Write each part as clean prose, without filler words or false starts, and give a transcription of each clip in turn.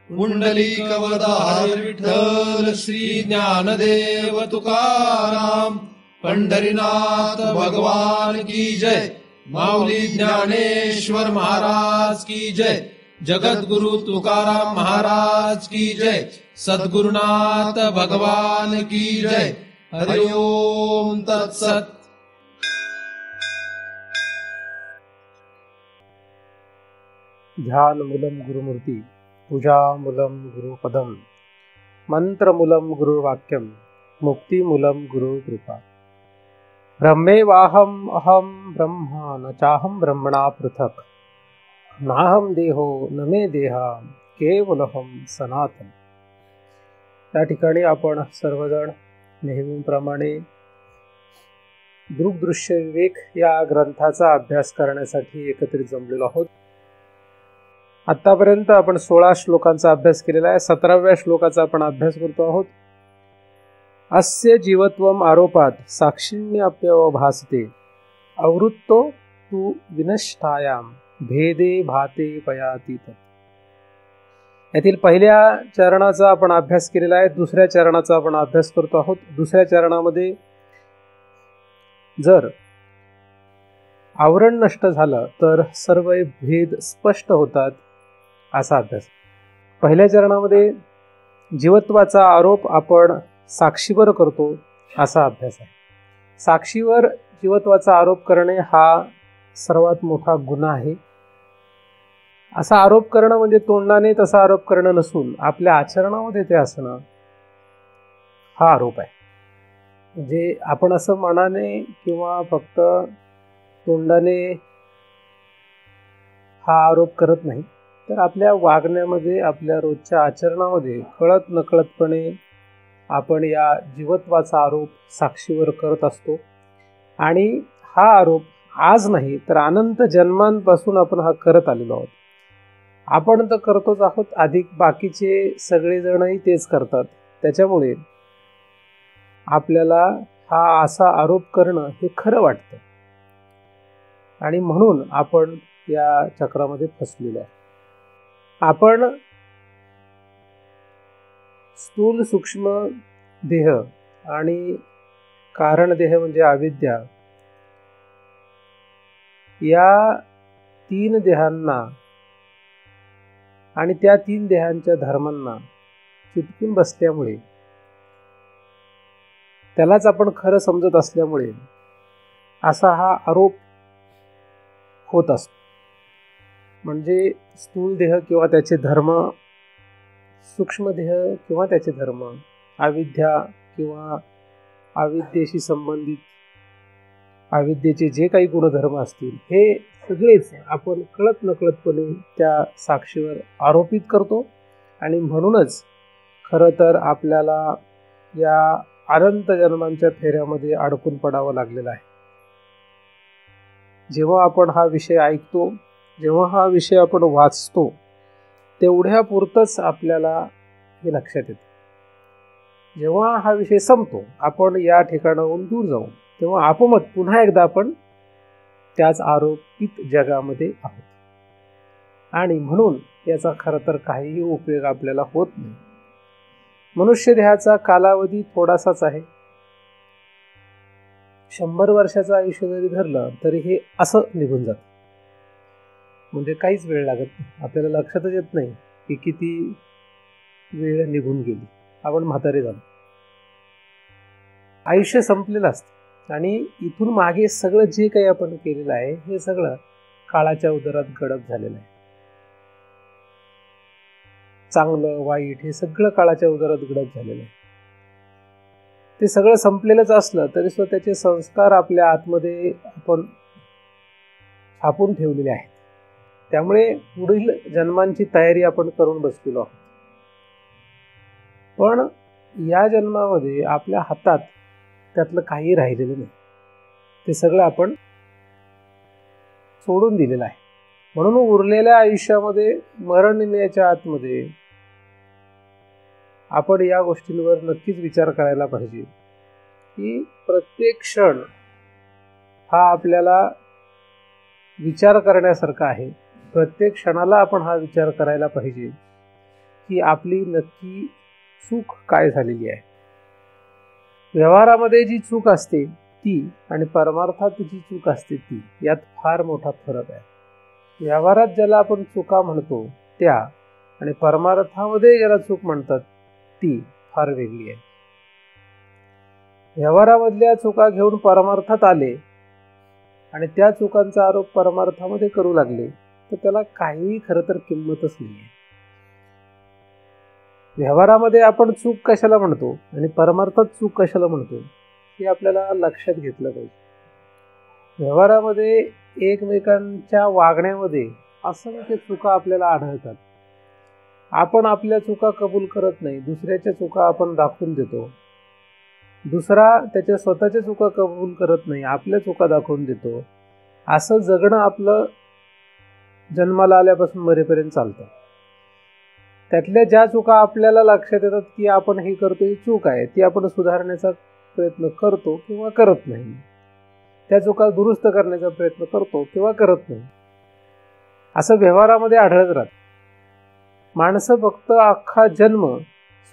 पुंडलिकवरदार विठ्ठल श्री ज्ञानदेव तुकाराम, पंढरीनाथ भगवान की जय, माऊली ज्ञानेश्वर महाराज की जय, जगद्गुरु तुकाराम महाराज की जय, सद्गुरुनाथ भगवान की जय। हरि ओम तत्सत। ध्यानमूलं गुरुमूर्ती, पूजामूलं गुरुपदं, मंत्रमूलं गुरुवाक्यं, मुक्तिमूलं गुरुकृपा। ब्रह्मेवाहम् अहं ब्रह्म न चाहं ब्रह्मणा पृथक्, नाहं देहो न मे देहा केवलहं सनातन। या ठिकाणी आपण सर्वजण नेहमीप्रमाणे दृग्दृश्य विवेक या ग्रंथाचा अभ्यास करण्यासाठी एकत्रित जमलेलो आहोत। आतापर्यंत आपण 16 श्लोकांचा अभ्यास केलेला आहे। 17व्या श्लोकाचा आपण अभ्यास करतो आहोत। अस्य जीवत्वम आरोपात साक्षिण्यप्यवभासते, अवृत्तो तु विनष्टायाम भेदे भाते पयाती तत्। यातील पहिल्या चरणाचा आपण अभ्यास केलेला आहे। दुसऱ्या चरणाचा आपण अभ्यास करतो आहोत। दुसऱ्या चरणामध्ये जर आवरण नष्ट झालं तर सर्व भेद स्पष्ट होतात असा अभ्यास। पहिल्या चरणामध्ये जीवत्वाचा आरोप आपण साक्षीवर करतो असा अभ्यास आहे। साक्षीवर जीवत्वाचा आरोप करणे हा सर्वात मोठा गुन्हा आहे। असा आरोप करणं म्हणजे तोंडाने तसा आरोप करणं नसून आपल्या आचरणामध्ये ते असणं हा आरोप आहे। म्हणजे आपण असं मनाने किंवा फक्त तोंडाने हा आरोप करत नाही, तर आपल्या वागण्यामध्ये, आपल्या रोजच्या आचरणामध्ये कळत नकळतपणे आपण या जीवत्वाचा आरोप साक्षीवर करत असतो। आणि हा आरोप आज नाही तर अनंत जन्मांपासून आपण हा करत आलेलो आहोत। आपण तर करतोच आहोत, अधिक बाकीचे सगळेजणही तेच करतात। त्याच्यामुळे आपल्याला हा असा आरोप करणं हे खरं वाटतं आणि म्हणून आपण या चक्रामध्ये फसलेलो आहोत। आपण स्थूल सूक्ष्म देह आणि कारण देह म्हणजे अविद्या या 3 देहांना आणि त्या 3 देहांच्या धर्मांना चिटकून बसल्यामुळे, त्यालाच आपण खरं समजत असल्यामुळे असा हा आरोप होत असतो। म्हणजे स्थूल देह किंवा त्याचे धर्म, सूक्ष्म देह किंवा त्याचे धर्म, अविद्या किंवा अविद्येशी संबंधित अविद्येचे जे काही गुणधर्म असतील, हे सगळेच आपण कळत नकळतपणे त्या साक्षीवर आरोपित करतो। आणि म्हणूनच खरं तर आपल्याला या अनंत जन्मांच्या फेऱ्यामध्ये अडकून पडावं लागलेलं आहे। जेव्हा आपण हा विषय ऐकतो, जेव्हा हा विषय आपण वाचतो, तेवढ्या पुरतच आपल्याला हे लक्षात येतं। जेव्हा हा विषय संपतो, आपण या ठिकाणाहून दूर जाऊ, तेव्हा आपोआप पुन्हा एकदा आपण त्याच आरोपित जगामध्ये आहोत। आणि म्हणून याचा खरं तर काहीही उपयोग आपल्याला होत नाही। मनुष्य देहाचा कालावधी थोडासाच आहे। 100 वर्षाचं आयुष्य जरी धरलं तरी हे असं निघून जातं, म्हणजे काहीच वेळ लागत नाही। आपल्याला लक्षातच येत नाही की किती वेळ निघून गेली, आपण म्हातारे झालो। आयुष्य संपलेलं असतं आणि इथून मागे सगळं जे काही आपण केलेलं आहे हे सगळं काळाच्या उदरात गडप झालेलं आहे। चांगलं वाईट हे सगळं काळाच्या उदरात गडप झालेलं आहे। ते सगळं संपलेलंच असलं तरी सुद्धा त्याचे संस्कार आपल्या आतमध्ये आपण छापून ठेवलेले आहेत। त्यामुळे पुढील जन्मांची तयारी आपण करून बसलेलो आहोत। पण या जन्मामध्ये आपल्या हातात त्यातलं काही राहिलेलं नाही, ते सगळं आपण सोडून दिलेलं आहे। म्हणून उरलेल्या आयुष्यामध्ये मरण येण्याच्या आतमध्ये आपण या गोष्टींवर नक्कीच विचार करायला पाहिजे की प्रत्येक क्षण हा आपल्याला विचार करण्यासारखा आहे। प्रत्येक क्षणाला आपण हा विचार करायला पाहिजे की आपली नक्की चूक काय झालेली आहे. व्यवहारामध्ये जी चूक असते ती आणि परमार्थात जी चूक असते ती, यात फार मोठा फरक आहे. व्यवहारात ज्याला आपण चुका म्हणतो त्या आणि परमार्थामध्ये ज्याला चूक म्हणतात ती फार वेगळी आहे. व्यवहारामधल्या चुका घेऊन परमार्थात आले आणि त्या चुकांचा आरोप परमार्थामध्ये करू लागले तर त्याला काही खरं तर किंमतच नाही आहे. व्यवहारामध्ये आपण चूक कशाला म्हणतो आणि परमार्थात चूक कशाला म्हणतो हे आपल्याला लक्षात घेतलं पाहिजे. व्यवहारामध्ये एकमेकांच्या वागण्यामध्ये असंख्य चुका आपल्याला आढळतात. आपण आपल्या चुका कबूल करत नाही, दुसऱ्याच्या चुका आपण दाखवून देतो. दुसरा त्याच्या स्वतःच्या चुका कबूल करत नाही, आपल्या चुका दाखवून देतो. असं जगणं आपलं जन्माला आल्यापासून मरेपर्यंत चालतं. त्यातल्या ज्या चुका आपल्याला लक्षात येतात की आपण हे करतो ही चूक आहे, ती आपण सुधारण्याचा प्रयत्न करतो किंवा करत नाही. त्या चुका दुरुस्त करण्याचा प्रयत्न करतो किंवा करत नाही. असं व्यवहारामध्ये आढळत राहतं. माणसं फक्त अख्खा जन्म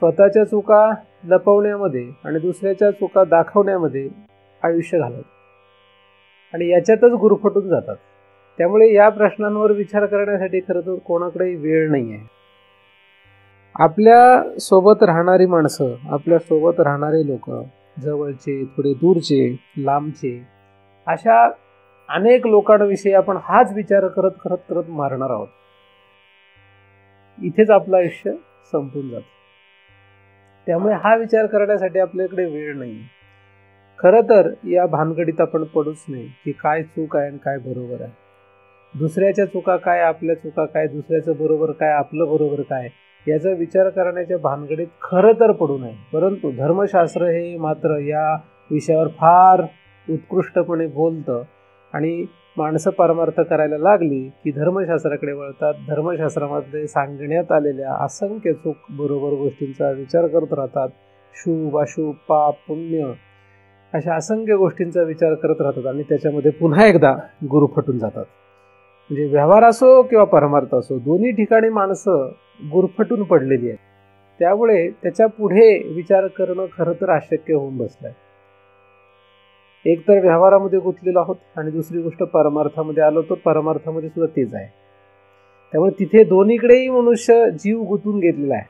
स्वतःच्या चुका लपवण्यामध्ये आणि दुसऱ्याच्या चुका दाखवण्यामध्ये आयुष्य घालवतात आणि याच्यातच गुरफटून जातात. त्यामुळे या प्रश्नांवर विचार करण्यासाठी खरं तर कोणाकडेही वेळ नाही आहे. आपल्या सोबत राहणारी माणसं, आपल्या सोबत राहणारे लोक, जवळचे, थोडे दूरचे, लांबचे, अशा अनेक लोकांविषयी आपण हाच विचार करत करत करत मारणार आहोत. इथेच आपलं आयुष्य संपून जातं. त्यामुळे हा विचार करण्यासाठी आपल्याकडे वेळ नाही. खरं तर या भानगडीत आपण पडूच नाही की काय चूक आहे आणि काय बरोबर आहे. दुसऱ्याच्या चुका काय, आपल्या चुका काय, दुसऱ्याचं बरोबर काय, आपलं बरोबर काय, याचा विचार करण्याच्या भानगडीत खरं तर पडू नये. परंतु धर्मशास्त्र हे मात्र या विषयावर फार उत्कृष्टपणे बोलतं आणि माणसं परमार्थ करायला लागली की धर्मशास्त्राकडे वळतात. धर्मशास्त्रामध्ये सांगण्यात आलेल्या असंख्य चूक बरोबर गोष्टींचा विचार करत राहतात. शुभ अशुभ, पाप पुण्य अशा असंख्य गोष्टींचा विचार करत राहतात आणि त्याच्यामध्ये पुन्हा एकदा गुरफटून जातात. म्हणजे व्यवहार असो किंवा परमार्थ असो, दोन्ही ठिकाणी माणसं गुरफटून पडलेली आहेत. त्यामुळे त्याच्या पुढे विचार करणं खरं तर अशक्य होऊन बसलंय. एक तर व्यवहारामध्ये गुंतलेलो आहोत आणि दुसरी गोष्ट परमार्थामध्ये आलो तर परमार्थामध्ये सुद्धा तेच आहे. त्यामुळे तिथे दोन्हीकडेही मनुष्य जीव गुंतून घेतलेला आहे.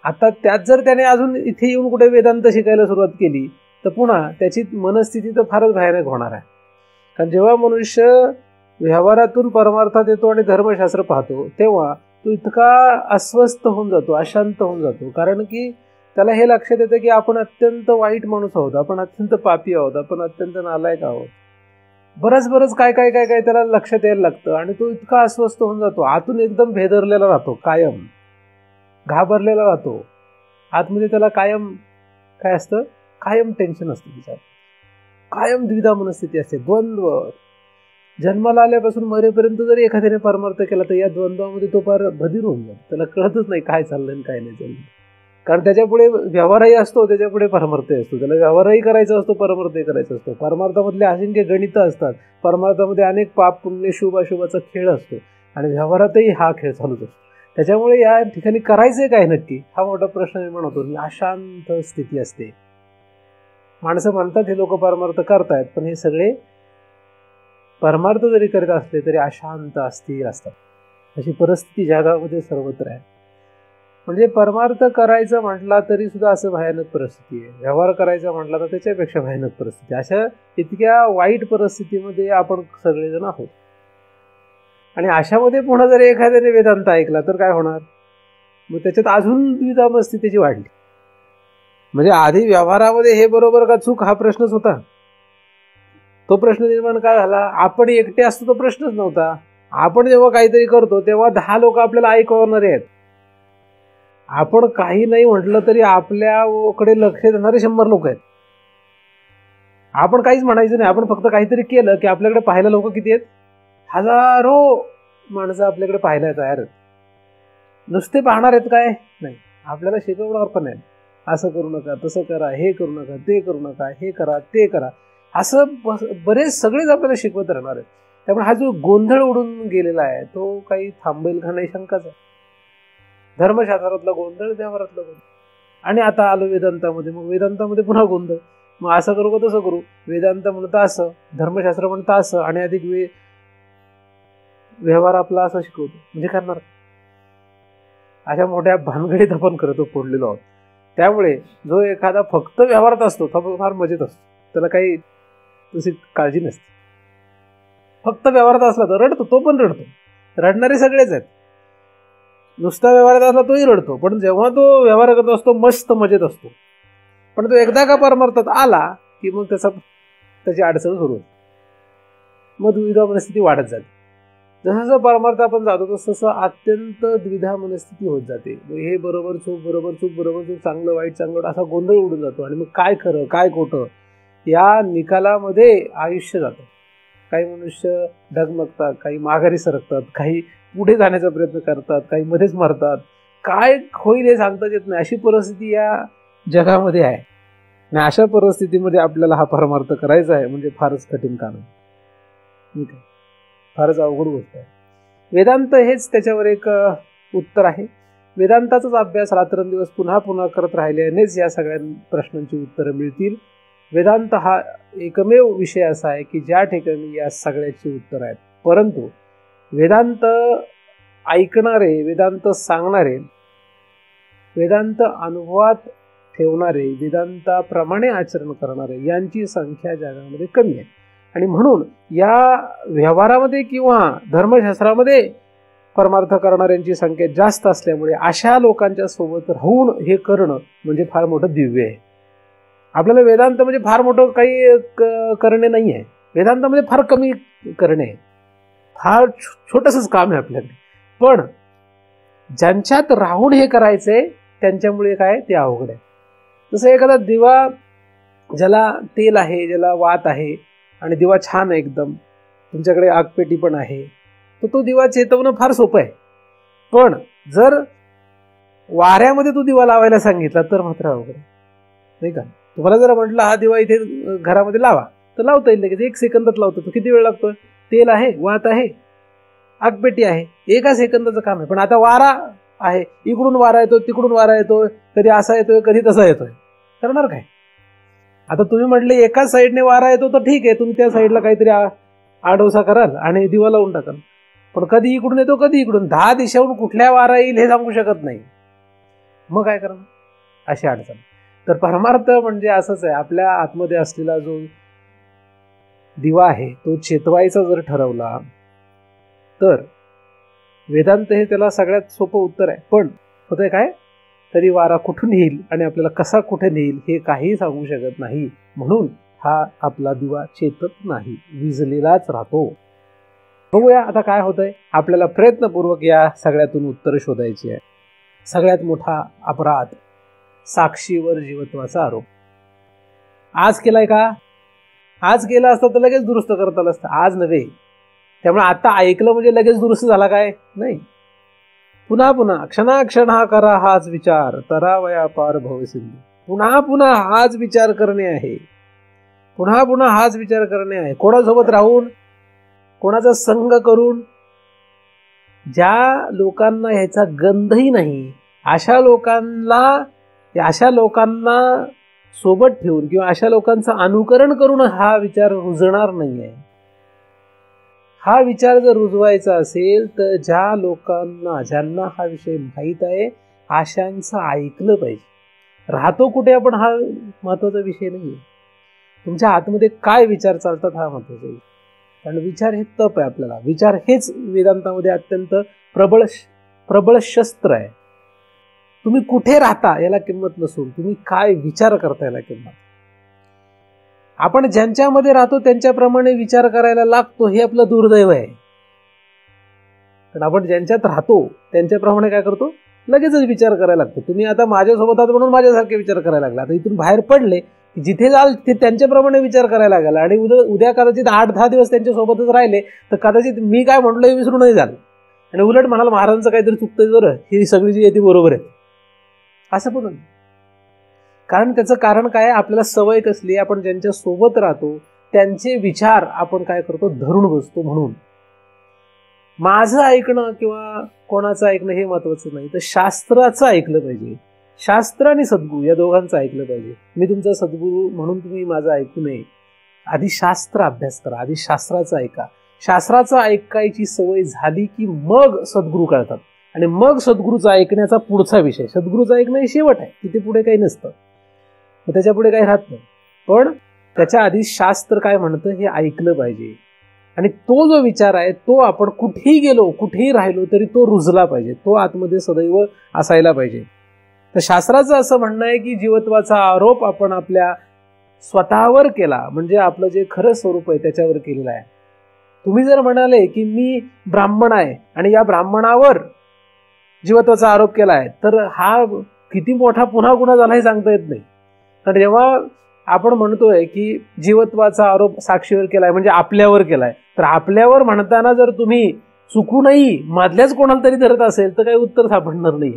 आता त्यात जर त्याने अजून इथे येऊन कुठे वेदांत शिकायला सुरुवात केली तर पुन्हा त्याची मनस्थिती तर फारच भयानक होणार आहे. कारण जेव्हा मनुष्य व्यवहारातून परमार्थात येतो आणि धर्मशास्त्र पाहतो तेव्हा तो इतका अस्वस्थ होऊन जातो, अशांत होऊन जातो. कारण की त्याला हे लक्षात येतं की आपण अत्यंत वाईट माणूस आहोत, आपण अत्यंत पापी आहोत, आपण अत्यंत नालायक आहोत. बरंच काय काय काय काय त्याला लक्षात यायला लागतं आणि तो इतका अस्वस्थ होऊन जातो. आतून एकदम भेदरलेला राहतो, कायम घाबरलेला राहतो. आतमध्ये त्याला कायम काय असतं, कायम टेन्शन असतं, तिच्यात कायम द्विधा मनस्थिती असते, द्वंद्व. जन्माला आल्यापासून मरेपर्यंत जर एखाद्याने परमार्थ केला तर या द्वंद्वामध्ये तो फार बधीर होऊन जातो. त्याला कळतच नाही काय चाललंय आणि काय नाही चाललं. कारण त्याच्यापुढे व्यवहारही असतो, त्याच्यापुढे परमार्थही असतो. त्याला व्यवहारही करायचा असतो, परमार्थही करायचा असतो. परमार्थामधले असंख्य गणितं असतात. परमार्थामध्ये अनेक पाप पुण्य शुभ अशुभाचा खेळ असतो आणि व्यवहारातही हा खेळ चालूच असतो. त्याच्यामुळे या ठिकाणी करायचंय काय नक्की हा मोठा प्रश्न निर्माण होतो. अशांत स्थिती असते. माणसं म्हणतात हे लोक परमार्थ करतायत, पण हे सगळे परमार्थ जरी करीत असले तरी अशांत अस्थिर असतात. अशी परिस्थिती जगामध्ये सर्वत्र आहे. म्हणजे परमार्थ करायचं म्हटला तरी सुद्धा असं भयानक परिस्थिती आहे. व्यवहार करायचा म्हटला तर त्याच्यापेक्षा भयानक परिस्थिती. अशा इतक्या वाईट परिस्थितीमध्ये आपण सगळेजण आहोत. आणि अशामध्ये पुन्हा जर एखाद्याने वेदांत ऐकला तर काय होणार, मग त्याच्यात अजून द्विधा मनस्थितीची वाढली. म्हणजे आधी व्यवहारामध्ये हे बरोबर का चूक हा प्रश्नच होता. तो प्रश्न निर्माण काय झाला, आपण एकटे असतो तो प्रश्नच नव्हता. आपण जेव्हा काहीतरी करतो तेव्हा 10 लोक आपल्याला ऐकवणारे आहेत. आपण काही नाही म्हटलं तरी आपल्याकडे लक्ष देणारे 100 लोक आहेत. आपण काहीच म्हणायचं नाही, आपण फक्त काहीतरी केलं की आपल्याकडे पाहायला लोक किती आहेत, हजारो माणसं आपल्याकडे पाहायला तयार आहेत. नुसते पाहणार आहेत काय नाही, आपल्याला शिकवणार पण आहे. असं करू नका, तसं करा, हे करू नका, ते करू नका, हे करा, ते करा, असं बरेच सगळेच आपल्याला शिकवत राहणार आहेत. त्यामुळे हा जो गोंधळ उडून गेलेला आहे तो काही थांबेल का नाही शंकाच आहे. धर्मशास्त्रातला गोंधळ, व्यवहारातला गोंधळ. आणि आता आलो वेदांतामध्ये, मग वेदांतामध्ये पुन्हा गोंधळ. मग असं करू का तसं करू, वेदांत म्हणतं असं, धर्मशास्त्र म्हणतं असं, आणि अधिक व्यवहार आपला असा शिकवतो. म्हणजे करणार अशा मोठ्या भानगडीत आपण करतो पडलेलो आहोत. त्यामुळे जो एखादा फक्त व्यवहारात असतो तो फार मजेत असतो, त्याला काही तशी काळजी नसते. फक्त व्यवहारात असला तर रडतो, तो पण रडतो, रडणारे सगळेच आहेत. नुसता व्यवहारात असला तोही रडतो, पण जेव्हा तो व्यवहार करत असतो मस्त मजेत असतो. पण तो एकदा का परमार्थात आला की मग त्याची अडचण सुरू होते, मग द्विधा मनस्थिती वाढत जाते. जसं परमार्थ आपण जातो तसं अत्यंत द्विधा मनस्थिती होत जाते. हे बरोबर चूक, बरोबर चूक, बरोबर चूक, चांगलं वाईट, चांगलं वाईट, असा गोंधळ उडून जातो. आणि मग काय खरं काय खोटं या निकालामध्ये आयुष्य जातं. काही मनुष्य डगमगतात, काही माघारी सरकतात, काही पुढे जाण्याचा प्रयत्न करतात, काही मध्येच मरतात. काय होईल हे सांगताच येत नाही, अशी परिस्थिती या जगामध्ये आहे. आणि अशा परिस्थितीमध्ये आपल्याला हा परमार्थ करायचा आहे म्हणजे फारच कठीण काम आहे. ठीक आहे, फारच अवघड गोष्ट आहे. वेदांत हेच त्याच्यावर एक उत्तर आहे. वेदांताचाच अभ्यास रात्रंदिवस पुन्हा पुन्हा करत राहिल्यानेच या सगळ्या प्रश्नांची उत्तरं मिळतील. वेदांत हा एकमेव विषय असा आहे की ज्या ठिकाणी या सगळ्याची उत्तर आहेत. परंतु वेदांत ऐकणारे, वेदांत सांगणारे, वेदांत अनुभवात ठेवणारे, वेदांताप्रमाणे आचरण करणारे यांची संख्या जगामध्ये कमी आहे. आणि म्हणून या व्यवहारामध्ये किंवा धर्मशास्त्रामध्ये परमार्थ करणाऱ्यांची संख्या जास्त असल्यामुळे अशा लोकांच्या सोबत राहून हे करणं म्हणजे फार मोठं दिव्य आहे. आपल्याला वेदांत म्हणजे फार मोठं काही करणे नाही आहे, वेदांतामध्ये फार कमी करणे आहे, फार छोटंसंच काम आहे आपल्याकडे. पण ज्यांच्यात राहून हे करायचंय त्यांच्यामुळे काय ते अवघड आहे. जसं एखादा दिवा, ज्याला तेल आहे, ज्याला वात आहे आणि दिवा छान आहे एकदम, तुमच्याकडे आगपेटी पण आहे, तर तो दिवा चेतवणं फार सोपं आहे. पण जर वाऱ्यामध्ये तो दिवा लावायला सांगितला तर मात्र अवघड आहे, नाही का? तुम्हाला जर म्हटलं हा दिवा इथे घरामध्ये लावा तर लावता येईल लगेच, 1 सेकंदात लावतो. तो किती वेळ लागतोय? तेल आहे, वात आहे, आगपेटी आहे, 1 सेकंदाचं काम आहे. पण आता वारा आहे, इकडून वारा येतो, तिकडून वारा येतोय, कधी असा येतोय, कधी तसा येतोय, करणार काय? आता तुम्ही म्हटले एकाच साईडने वारा येतो तर ठीक आहे, तुम्ही त्या साईडला काहीतरी आडोसा कराल आणि दिवा लावून टाकाल. पण कधी इकडून येतो, कधी इकडून, 10 दिशाहून कुठल्या वारा येईल हे सांगू शकत नाही. मग काय करणार? अशी अडचण. तर परमार्थ म्हणजे असंच आहे. आपल्या आतमध्ये असलेला जो दिवा आहे तो चेतवायचा जर ठरवला तर वेदांत हे त्याला सगळ्यात सोपं उत्तर आहे. पण होतंय काय, कधी वारा कुठून येईल आणि आपल्याला कसा कुठे नेईल हे काही सांगू शकत नाही. म्हणून हा आपला दिवा चेतत नाही, विजलेलाच राहतो. बघूया आता काय होतंय. आपल्याला प्रयत्नपूर्वक या सगळ्यातून उत्तर शोधायची आहे. सगळ्यात मोठा अपराध, साक्षीवर जीवत्वाचा आरोप. आज केलाय का? आज केला असता तर लगेच दुरुस्त करता आलं असतं, आज नव्हे. त्यामुळे आता ऐकलं म्हणजे लगेच दुरुस्त झाला काय? नाही. पुन्हा पुन्हा क्षणाक्षण हा करा हाच विचार, तरावया पार भवसिंधू. पुन्हा पुन्हा हाच विचार करणे आहे, पुन्हा पुन्हा हाच विचार करणे आहे. कोणासोबत राहून, कोणाचा संग करून, ज्या लोकांना ह्याचा गंधही नाही अशा लोकांना सोबत ठेवून किंवा अशा लोकांचं अनुकरण करून हा विचार रुजणार नाहीये. हा विचार जर रुजवायचा असेल तर ज्यांना हा विषय माहीत आहे अशांचं ऐकलं पाहिजे. राहतो कुठे आपण हा महत्वाचा विषय नाहीये. तुमच्या आतमध्ये काय विचार चालतात हा महत्वाचा विषय. कारण विचार हे तप आहे. आपल्याला विचार हेच वेदांतामध्ये अत्यंत प्रबळ शस्त्र आहे. तुम्ही कुठे राहता याला किंमत नसून तुम्ही काय विचार करता याला किंमत. आपण ज्यांच्यामध्ये राहतो त्यांच्याप्रमाणे विचार करायला लागतो, हे आपलं दुर्दैव आहे. कारण आपण ज्यांच्यात राहतो त्यांच्याप्रमाणे काय करतो, लगेचच विचार करायला लागतो. तुम्ही आता माझ्यासोबत आहात म्हणून माझ्यासारखे विचार करायला लागला. आता इथून बाहेर पडले की जिथे जाल तिथे त्यांच्याप्रमाणे विचार करायला लागला. आणि उद्या कदाचित 8-10 दिवस त्यांच्यासोबतच राहिले तर कदाचित मी काय म्हटलं हे विसरूनही जाल. आणि उलट म्हणाल महाराजांचं काहीतरी चुकतंय बरं, ही सगळी जी आहे ती बरोबर आहे, असं पण. कारण त्याचं कारण काय, आपल्याला सवय कसली, आपण ज्यांच्या सोबत राहतो त्यांचे विचार आपण काय करतो, धरून बसतो. म्हणून माझं ऐकणं किंवा कोणाचं ऐकणं हे महत्वाचं नाही, तर शास्त्राचं ऐकलं पाहिजे. शास्त्र आणि सद्गुरू या दोघांचं ऐकलं पाहिजे. मी तुमचा सद्गुरू म्हणून तुम्ही माझं ऐकू नये. आधी शास्त्र अभ्यास करा, आधी शास्त्राचं ऐका. शास्त्राचं ऐकायची सवय झाली की मग सद्गुरू कळतात, आणि मग सद्गुरूचं ऐकण्याचा पुढचा विषय. सद्गुरूचं ऐकणं हे शेवट आहे, तिथे पुढे काही नसतं, मग त्याच्या पुढे काही राहत नाही. पण त्याच्या आधी शास्त्र काय म्हणतं हे ऐकलं पाहिजे. आणि तो जो विचार आहे तो आपण कुठेही गेलो, कुठेही राहिलो तरी तो रुजला पाहिजे, तो आतमध्ये सदैव असायला पाहिजे. तर शास्त्राचं असं म्हणणं आहे की जीवत्वाचा आरोप आपण आपल्या स्वतःवर केला म्हणजे आपलं जे खरं स्वरूप आहे त्याच्यावर केलेलं आहे. तुम्ही जर म्हणाले की मी ब्राह्मण आहे आणि या ब्राह्मणावर जीवत्वाचा आरोप केला आहे, तर हा किती मोठा पुन्हा गुन्हा झाला हे सांगता येत नाही. कारण जेव्हा आपण म्हणतोय की जीवत्वाचा आरोप साक्षीवर केलाय म्हणजे आपल्यावर केलाय, तर आपल्यावर म्हणताना जर तुम्ही चुकूनही मधल्याच कोणाला तरी धरत असेल तर काही उत्तर सापडणार नाही.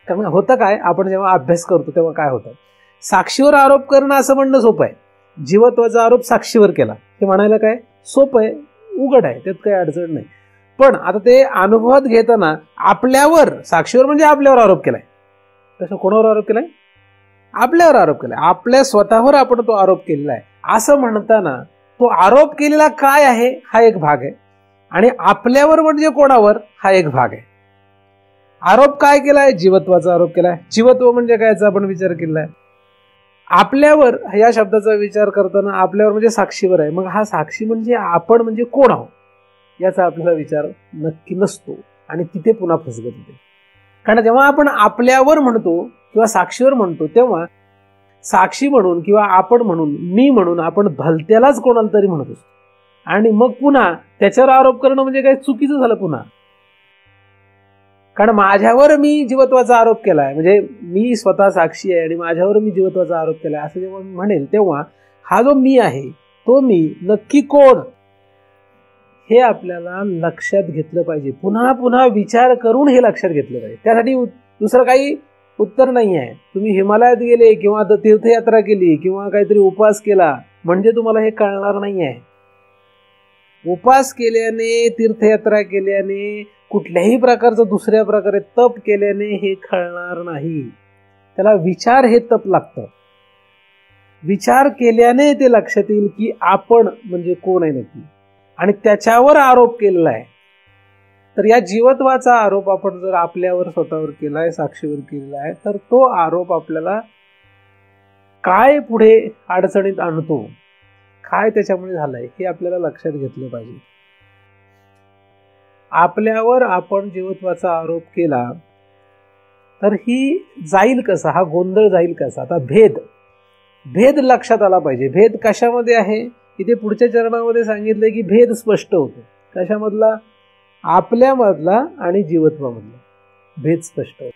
कारण होतं काय, आपण जेव्हा अभ्यास करतो तेव्हा काय होतं, साक्षीवर आरोप करणं असं म्हणणं सोपं आहे. जीवत्वाचा आरोप साक्षीवर केला हे म्हणायला काय सोपं आहे, उघड आहे, त्यात काही अडचण नाही. पण आता ते अनुभवात घेताना आपल्यावर, साक्षीवर म्हणजे आपल्यावर आरोप केलाय. तसं कोणावर आरोप केलाय? आपल्यावर आरोप केलाय. आपल्या स्वतःवर आपण तो आरोप केलेला आहे. असं म्हणताना तो आरोप केलेला काय आहे हा एक भाग आहे, आणि आपल्यावर म्हणजे कोणावर हा एक भाग आहे. आरोप काय केलाय? जीवत्वाचा आरोप केलाय. जीवत्व म्हणजे काय याचा आपण विचार केलाय. आपल्यावर या शब्दाचा विचार करताना आपल्यावर म्हणजे साक्षीवर आहे. मग हा साक्षी म्हणजे आपण म्हणजे कोण आहोत याचा आपल्याला विचार नक्की नसतो, आणि तिथे पुन्हा फसगत होते. कारण जेव्हा आपण आपल्यावर म्हणतो किंवा साक्षीवर म्हणतो तेव्हा साक्षी म्हणून किंवा आपण म्हणून, मी म्हणून आपण भलत्यालाच कोणाला तरी म्हणत असतो, आणि मग पुन्हा त्याच्यावर आरोप करणं म्हणजे काय चुकीचं झालं पुन्हा. कारण माझ्यावर मी जीवत्वाचा आरोप केलाय म्हणजे मी स्वतः साक्षी आहे आणि माझ्यावर मी जीवत्वाचा आरोप केलाय असं जेव्हा मी म्हणेल तेव्हा हा जो मी आहे तो मी नक्की कोण हे आपल्याला लक्षात घेतलं पाहिजे. पुन्हा पुन्हा विचार करून हे लक्षात घेतलं पाहिजे. त्यासाठी दुसरं काही उत्तर नाही आहे. तुम्ही हिमालयात गेले किंवा तीर्थयात्रा केली किंवा काहीतरी उपवास केला म्हणजे तुम्हाला हे कळणार नाही आहे. उपवास केल्याने, तीर्थयात्रा केल्याने, कुठल्याही प्रकारचं दुसऱ्या प्रकारे तप केल्याने हे कळणार नाही. त्याला विचार हे तप लागतं. विचार केल्याने ते लक्षात येईल की आपण म्हणजे कोण आहे नक्की, आणि त्याच्यावर आरोप केलेला आहे. तर या जीवत्वाचा आरोप आपण जर आपल्यावर स्वतःवर केलाय, साक्षीवर केलेला आहे, तर तो आरोप आपल्याला काय पुढे अडचणीत आणतो, काय त्याच्यामुळे झालंय हे आपल्याला लक्षात घेतलं पाहिजे. आपल्यावर आपण जीवत्वाचा आरोप केला तर ही जाईल कसा, हा गोंधळ जाईल कसा. आता भेद लक्षात आला पाहिजे. भेद कशामध्ये आहे? इथे पुढच्या चरणामध्ये सांगितलंय की भेद स्पष्ट होतो. कशामधला? आपल्यामधला आणि जीवत्वामधला भेद स्पष्ट होतो.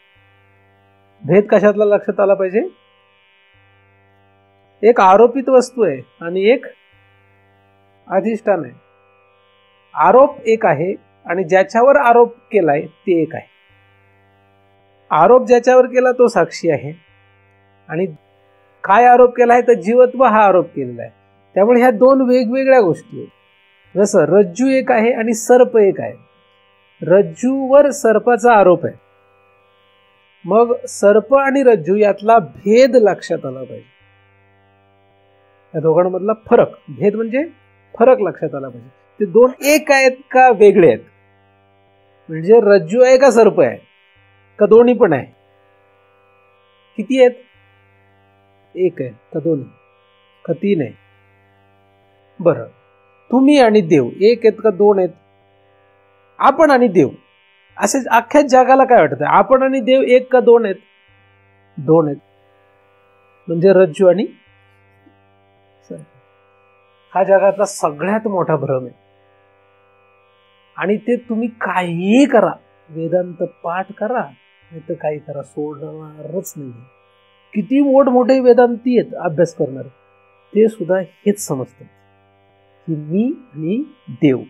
भेद कशातला लक्षात आला पाहिजे? एक आरोपित वस्तू आहे आणि एक अधिष्ठान आहे. आरोप एक आहे आणि ज्याच्यावर आरोप केलाय ते एक आहे. आरोप ज्याच्यावर केला तो साक्षी आहे, आणि काय आरोप केलाय तर जीवत्व हा आरोप केलेला आहे. त्यामुळे ह्या दोन वेगवेगळ्या गोष्टी आहेत. जसं रज्जू एक आहे आणि सर्प एक आहे. रज्जूवर सर्पाचा आरोप आहे, मग सर्प आणि रज्जू यातला भेद लक्षात आला पाहिजे. या दोघांमधला फरक, भेद म्हणजे फरक लक्षात आला पाहिजे. ते दोन एक आहेत का वेगळे आहेत? म्हणजे रज्जू आहे का सर्प आहे का दोन्ही पण आहे? किती आहेत? एक आहे का दोन का तीन आहे? बरं, तुम्ही आणि देव एक आहेत का दोन आहेत? आपण आणि देव, असे अख्ख्या जगाला काय वाटतं, आपण आणि देव एक का दोन आहेत? दोन आहेत. म्हणजे रज्जू आणि सर्प हा जगातला सगळ्यात मोठा भ्रम आहे. आणि ते तुम्ही काहीही करा, वेदांत पाठ करा, नाही तर काही करा, सोडणारच नाही. किती मोठमोठे वेदांती आहेत अभ्यास करणार, ते सुद्धा हेच समजतात की मी आणि देव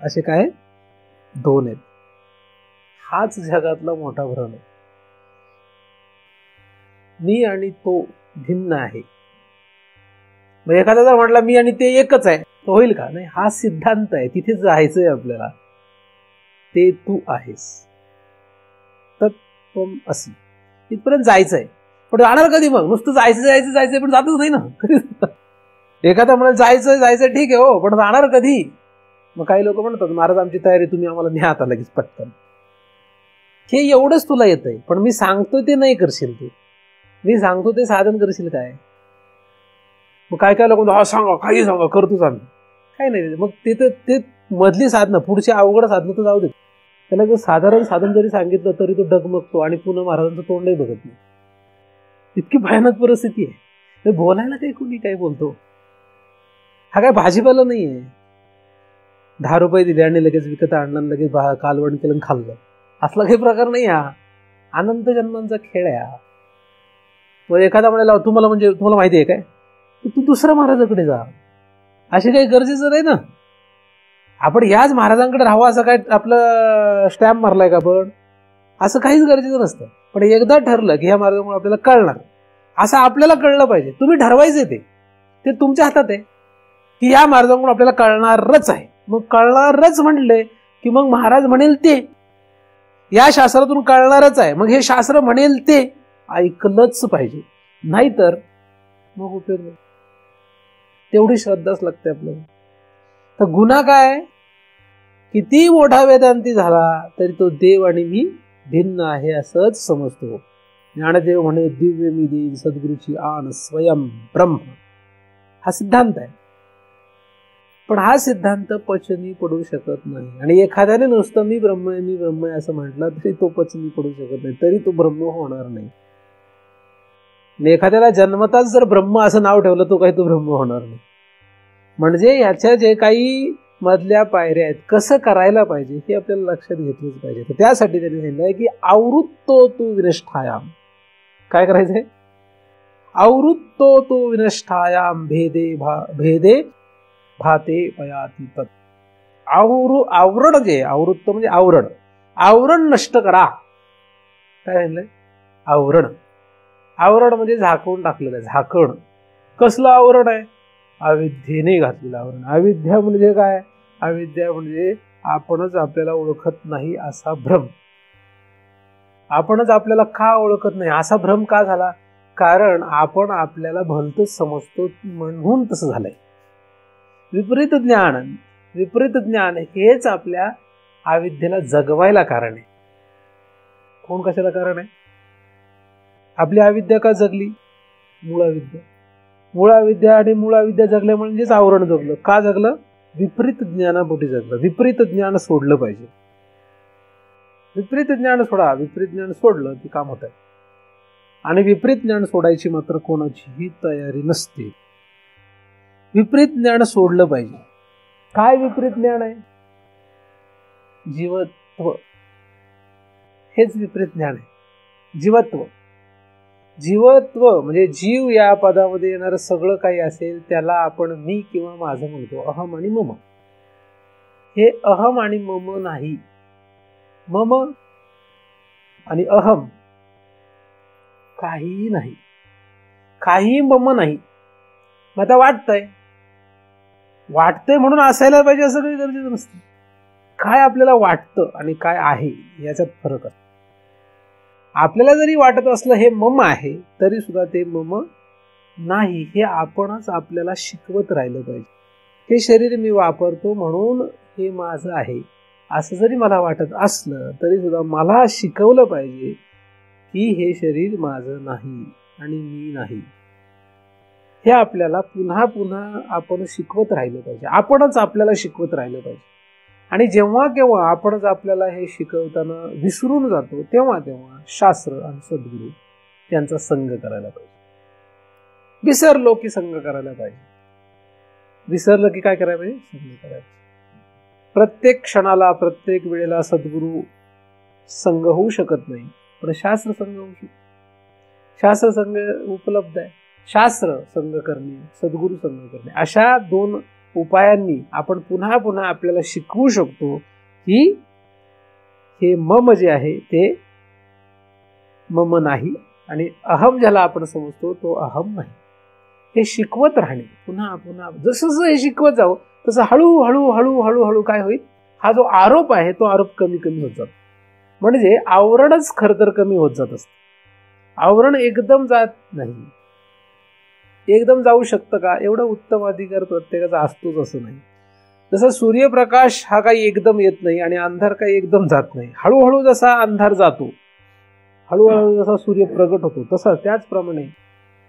असे काय दोन आहेत. हाच जगातला मोठा भ्रम आहे. मी आणि तो भिन्न आहे. मग एखादा जर म्हटला मी आणि ते एकच आहे तर होईल का? नाही, हा सिद्धांत आहे, तिथे जायचंय आपल्याला. ते तू आहेस. तत्त्वम असि. इथपर्यंत जायचंय, पण जाणार कधी? मग नुसतं जायचं जायचं जायचंय पण जातच नाही ना. एखादा म्हणा जायचं जायचं ठीक आहे हो, पण जाणार कधी? मग काही लोक म्हणतात महाराज आमची तयारी, तुम्ही आम्हाला न्या आता लगेच पटकन. हे एवढंच तुला येतंय, पण मी सांगतो ते नाही करशील तू. मी सांगतो ते साधन करशील काय? मग काय काय लोक हा सांगा काही सांगा करतोच आम्ही, काय नाही. मग ते मधली साधनं, पुढची अवघड साधनं तर जाऊ देत. त्याला जर साधारण साधन जरी सांगितलं तरी तो डगमगतो आणि पुन्हा महाराजांचं तोंडही बघत नाही. इतकी भयानक परिस्थिती आहे. बोलायला काही कोणी काय बोलतो? हा काय भाजीपाला नाहीये. 10 रुपये दिले आणि लगेच विकत आणलं, लगेच कालवण केलं खाल्लं, असला काही प्रकार नाही. हा अनंत जन्मांचा खेळ आहे. मग एखादा म्हणाला तुम्हाला माहिती आहे काय, तू दुसऱ्या महाराजाकडे जा, असे काही गरजेचं नाही ना. आपण ह्याच महाराजांकडे राहावं असं काय आपलं स्टॅम्प मारलाय का आपण? असं काहीच गरजेचं नसतं. पण एकदा ठरलं की ह्या महाराजांमुळे आपल्याला कळणार, असं आपल्याला कळलं पाहिजे. तुम्ही ठरवायचे ते तुमच्या हातात आहे की या महाराजांमुळे आपल्याला कळणारच आहे. मग कळणारच म्हणले की मग महाराज म्हणेल ते या शास्त्रातून कळणारच आहे, मग हे शास्त्र म्हणेल ते ऐकलंच पाहिजे. नाहीतर मग उपयोग नाही. तेवढी श्रद्धाच लागते आपल्याला. तर गुन्हा काय? किती मोठा वेदांती झाला तरी तो देव आणि मी भिन्न आहे असंच समजतो. ज्ञानदेव म्हणे दिव्य मी देईन सद्गुरूची आन स्वयं ब्रह्म. हा सिद्धांत आहे, पण हा सिद्धांत पचनी पडू शकत नाही. आणि एखाद्याने नुसतं मी ब्रह्म आहे असं म्हटलं तरी तो पचनी पडू शकत नाही, तरी तो ब्रह्म होणार नाही. एखाद्याला जन्मताच जर ब्रह्म असं नाव ठेवलं तो काही तो ब्रह्म होणार नाही. म्हणजे याच्या जे काही मधल्या पायऱ्या आहेत, कसं करायला पाहिजे हे आपल्याला लक्षात घेतलंच पाहिजे. तर त्यासाठी त्यांनी सांगितलंय की आवृत्तो तू विनष्ठायाम. काय करायचंय? आवृत्तो तू विनष्ठायाम भेदे भाते पयाती तत्. आवरण जे आवृत्त म्हणजे आवरण नष्ट करा. काय सांगितलंय? आवरण म्हणजे झाकून टाकलेलं आहे. झाकण. कसलं आवरण आहे? अविद्येने घातलेलं आवरण. अविद्या म्हणजे काय? अविद्या म्हणजे आपणच आपल्याला ओळखत नाही असा भ्रम. आपणच आपल्याला का ओळखत नाही असा भ्रम का झाला? कारण आपण आपल्याला भलतंच समजतो म्हणून तसं झालंय. विपरीत ज्ञान हेच आपल्या अविद्येला जगवायला कारण आहे. कोण कशाला कारण आहे? आपली अविद्या का जगली? मूळ अविद्या जगल्या म्हणजेच आवरण जगलं. का जगलं? विपरीत ज्ञानापोटी जगलं. विपरीत ज्ञान सोडलं पाहिजे. विपरीत ज्ञान सोडा. विपरीत ज्ञान सोडलं की काम होत आहे. आणि विपरीत ज्ञान सोडायची मात्र कोणाचीही तयारी नसते. विपरीत ज्ञान सोडलं पाहिजे. काय विपरीत ज्ञान आहे? जीवत्व. हेच विपरीत ज्ञान आहे. जीवत्व म्हणजे जीव या पदामध्ये येणारं सगळं काही असेल त्याला आपण मी किंवा माझं म्हणतो. अहम आणि मम. हे अहम आणि मम नाही. मम आणि अहम काहीही नाही. काही मम नाही. मग आता वाटतंय म्हणून असायला पाहिजे असं काही गरजेचं नसतं. काय आपल्याला वाटतं आणि काय आहे याच्यात फरक आहे. आपल्याला जरी वाटत असलं हे मम आहे तरी सुद्धा ते मम नाही हे आपणच आपल्याला शिकवत राहिलं पाहिजे. हे शरीर मी वापरतो म्हणून हे माझं आहे असं जरी मला वाटत असलं तरी सुद्धा मला शिकवलं पाहिजे की हे शरीर माझं नाही आणि मी नाही. हे आपल्याला पुन्हा पुन्हा आपण शिकवत राहिलं पाहिजे. आपणच आपल्याला शिकवत राहिलं पाहिजे. आणि जेव्हा केव्हा आपणच आपल्याला हे शिकवताना विसरून जातो तेव्हा शास्त्र आणि सद्गुरू यांचा संग करायला पाहिजे. विसरलो की संग करायला पाहिजे. विसरलं की काय करायला पाहिजे? संग करायला. प्रत्येक क्षणाला प्रत्येक वेळेला सद्गुरू संग होऊ शकत नाही, पण शास्त्र संग होऊ शकतो. शास्त्र संग उपलब्ध आहे. शास्त्र संग करणे, सद्गुरू संग करणे, अशा 2 उपायांनी आपण पुन्हा पुन्हा आपल्याला शिकवू शकतो की हे मम जे आहे ते मम नाही आणि अहम ज्याला आपण समजतो तो अहम नाही. हे शिकवत राहणे पुन्हा पुन्हा. जसं हे शिकवत जाऊ तसं हळूहळू काय होईल? हा जो आरोप आहे तो आरोप कमी कमी होत जातो. म्हणजे आवरणच खरं तर कमी होत जात असतं. आवरण एकदम जात नाही. एकदम जाऊ शकतं का? एवढा उत्तम अधिकार प्रत्येकाचा असतोच असं नाही. जसं सूर्यप्रकाश हा काही एकदम येत नाही आणि अंधार काही एकदम जात नाही. हळूहळू जसा अंधार जातो, हळूहळू जसा सूर्य प्रगट होतो, तसा त्याचप्रमाणे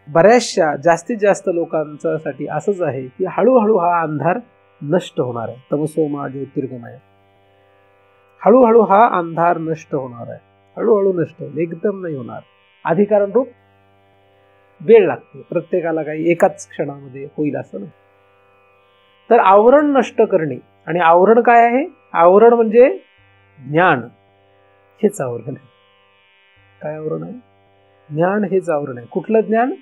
बऱ्याचशा जास्तीत जास्त लोकांसाठी असंच आहे की हळूहळू हा अंधार नष्ट होणार आहे. तमसो मा ज्योतिर्गमय. हळूहळू हा अंधार नष्ट होणार आहे. हळूहळू नष्ट होईल, एकदम नाही होणार. अधिकारण रूप वेळ लागते. प्रत्येकाला काही एकाच क्षणामध्ये होईल असं नाही. तर आवरण नष्ट करणे. आणि आवरण काय आहे? आवरण म्हणजे ज्ञान. हेच आवरण आहे. काय आवरण आहे? ज्ञान हेच आवरण आहे. कुठलं ज्ञान?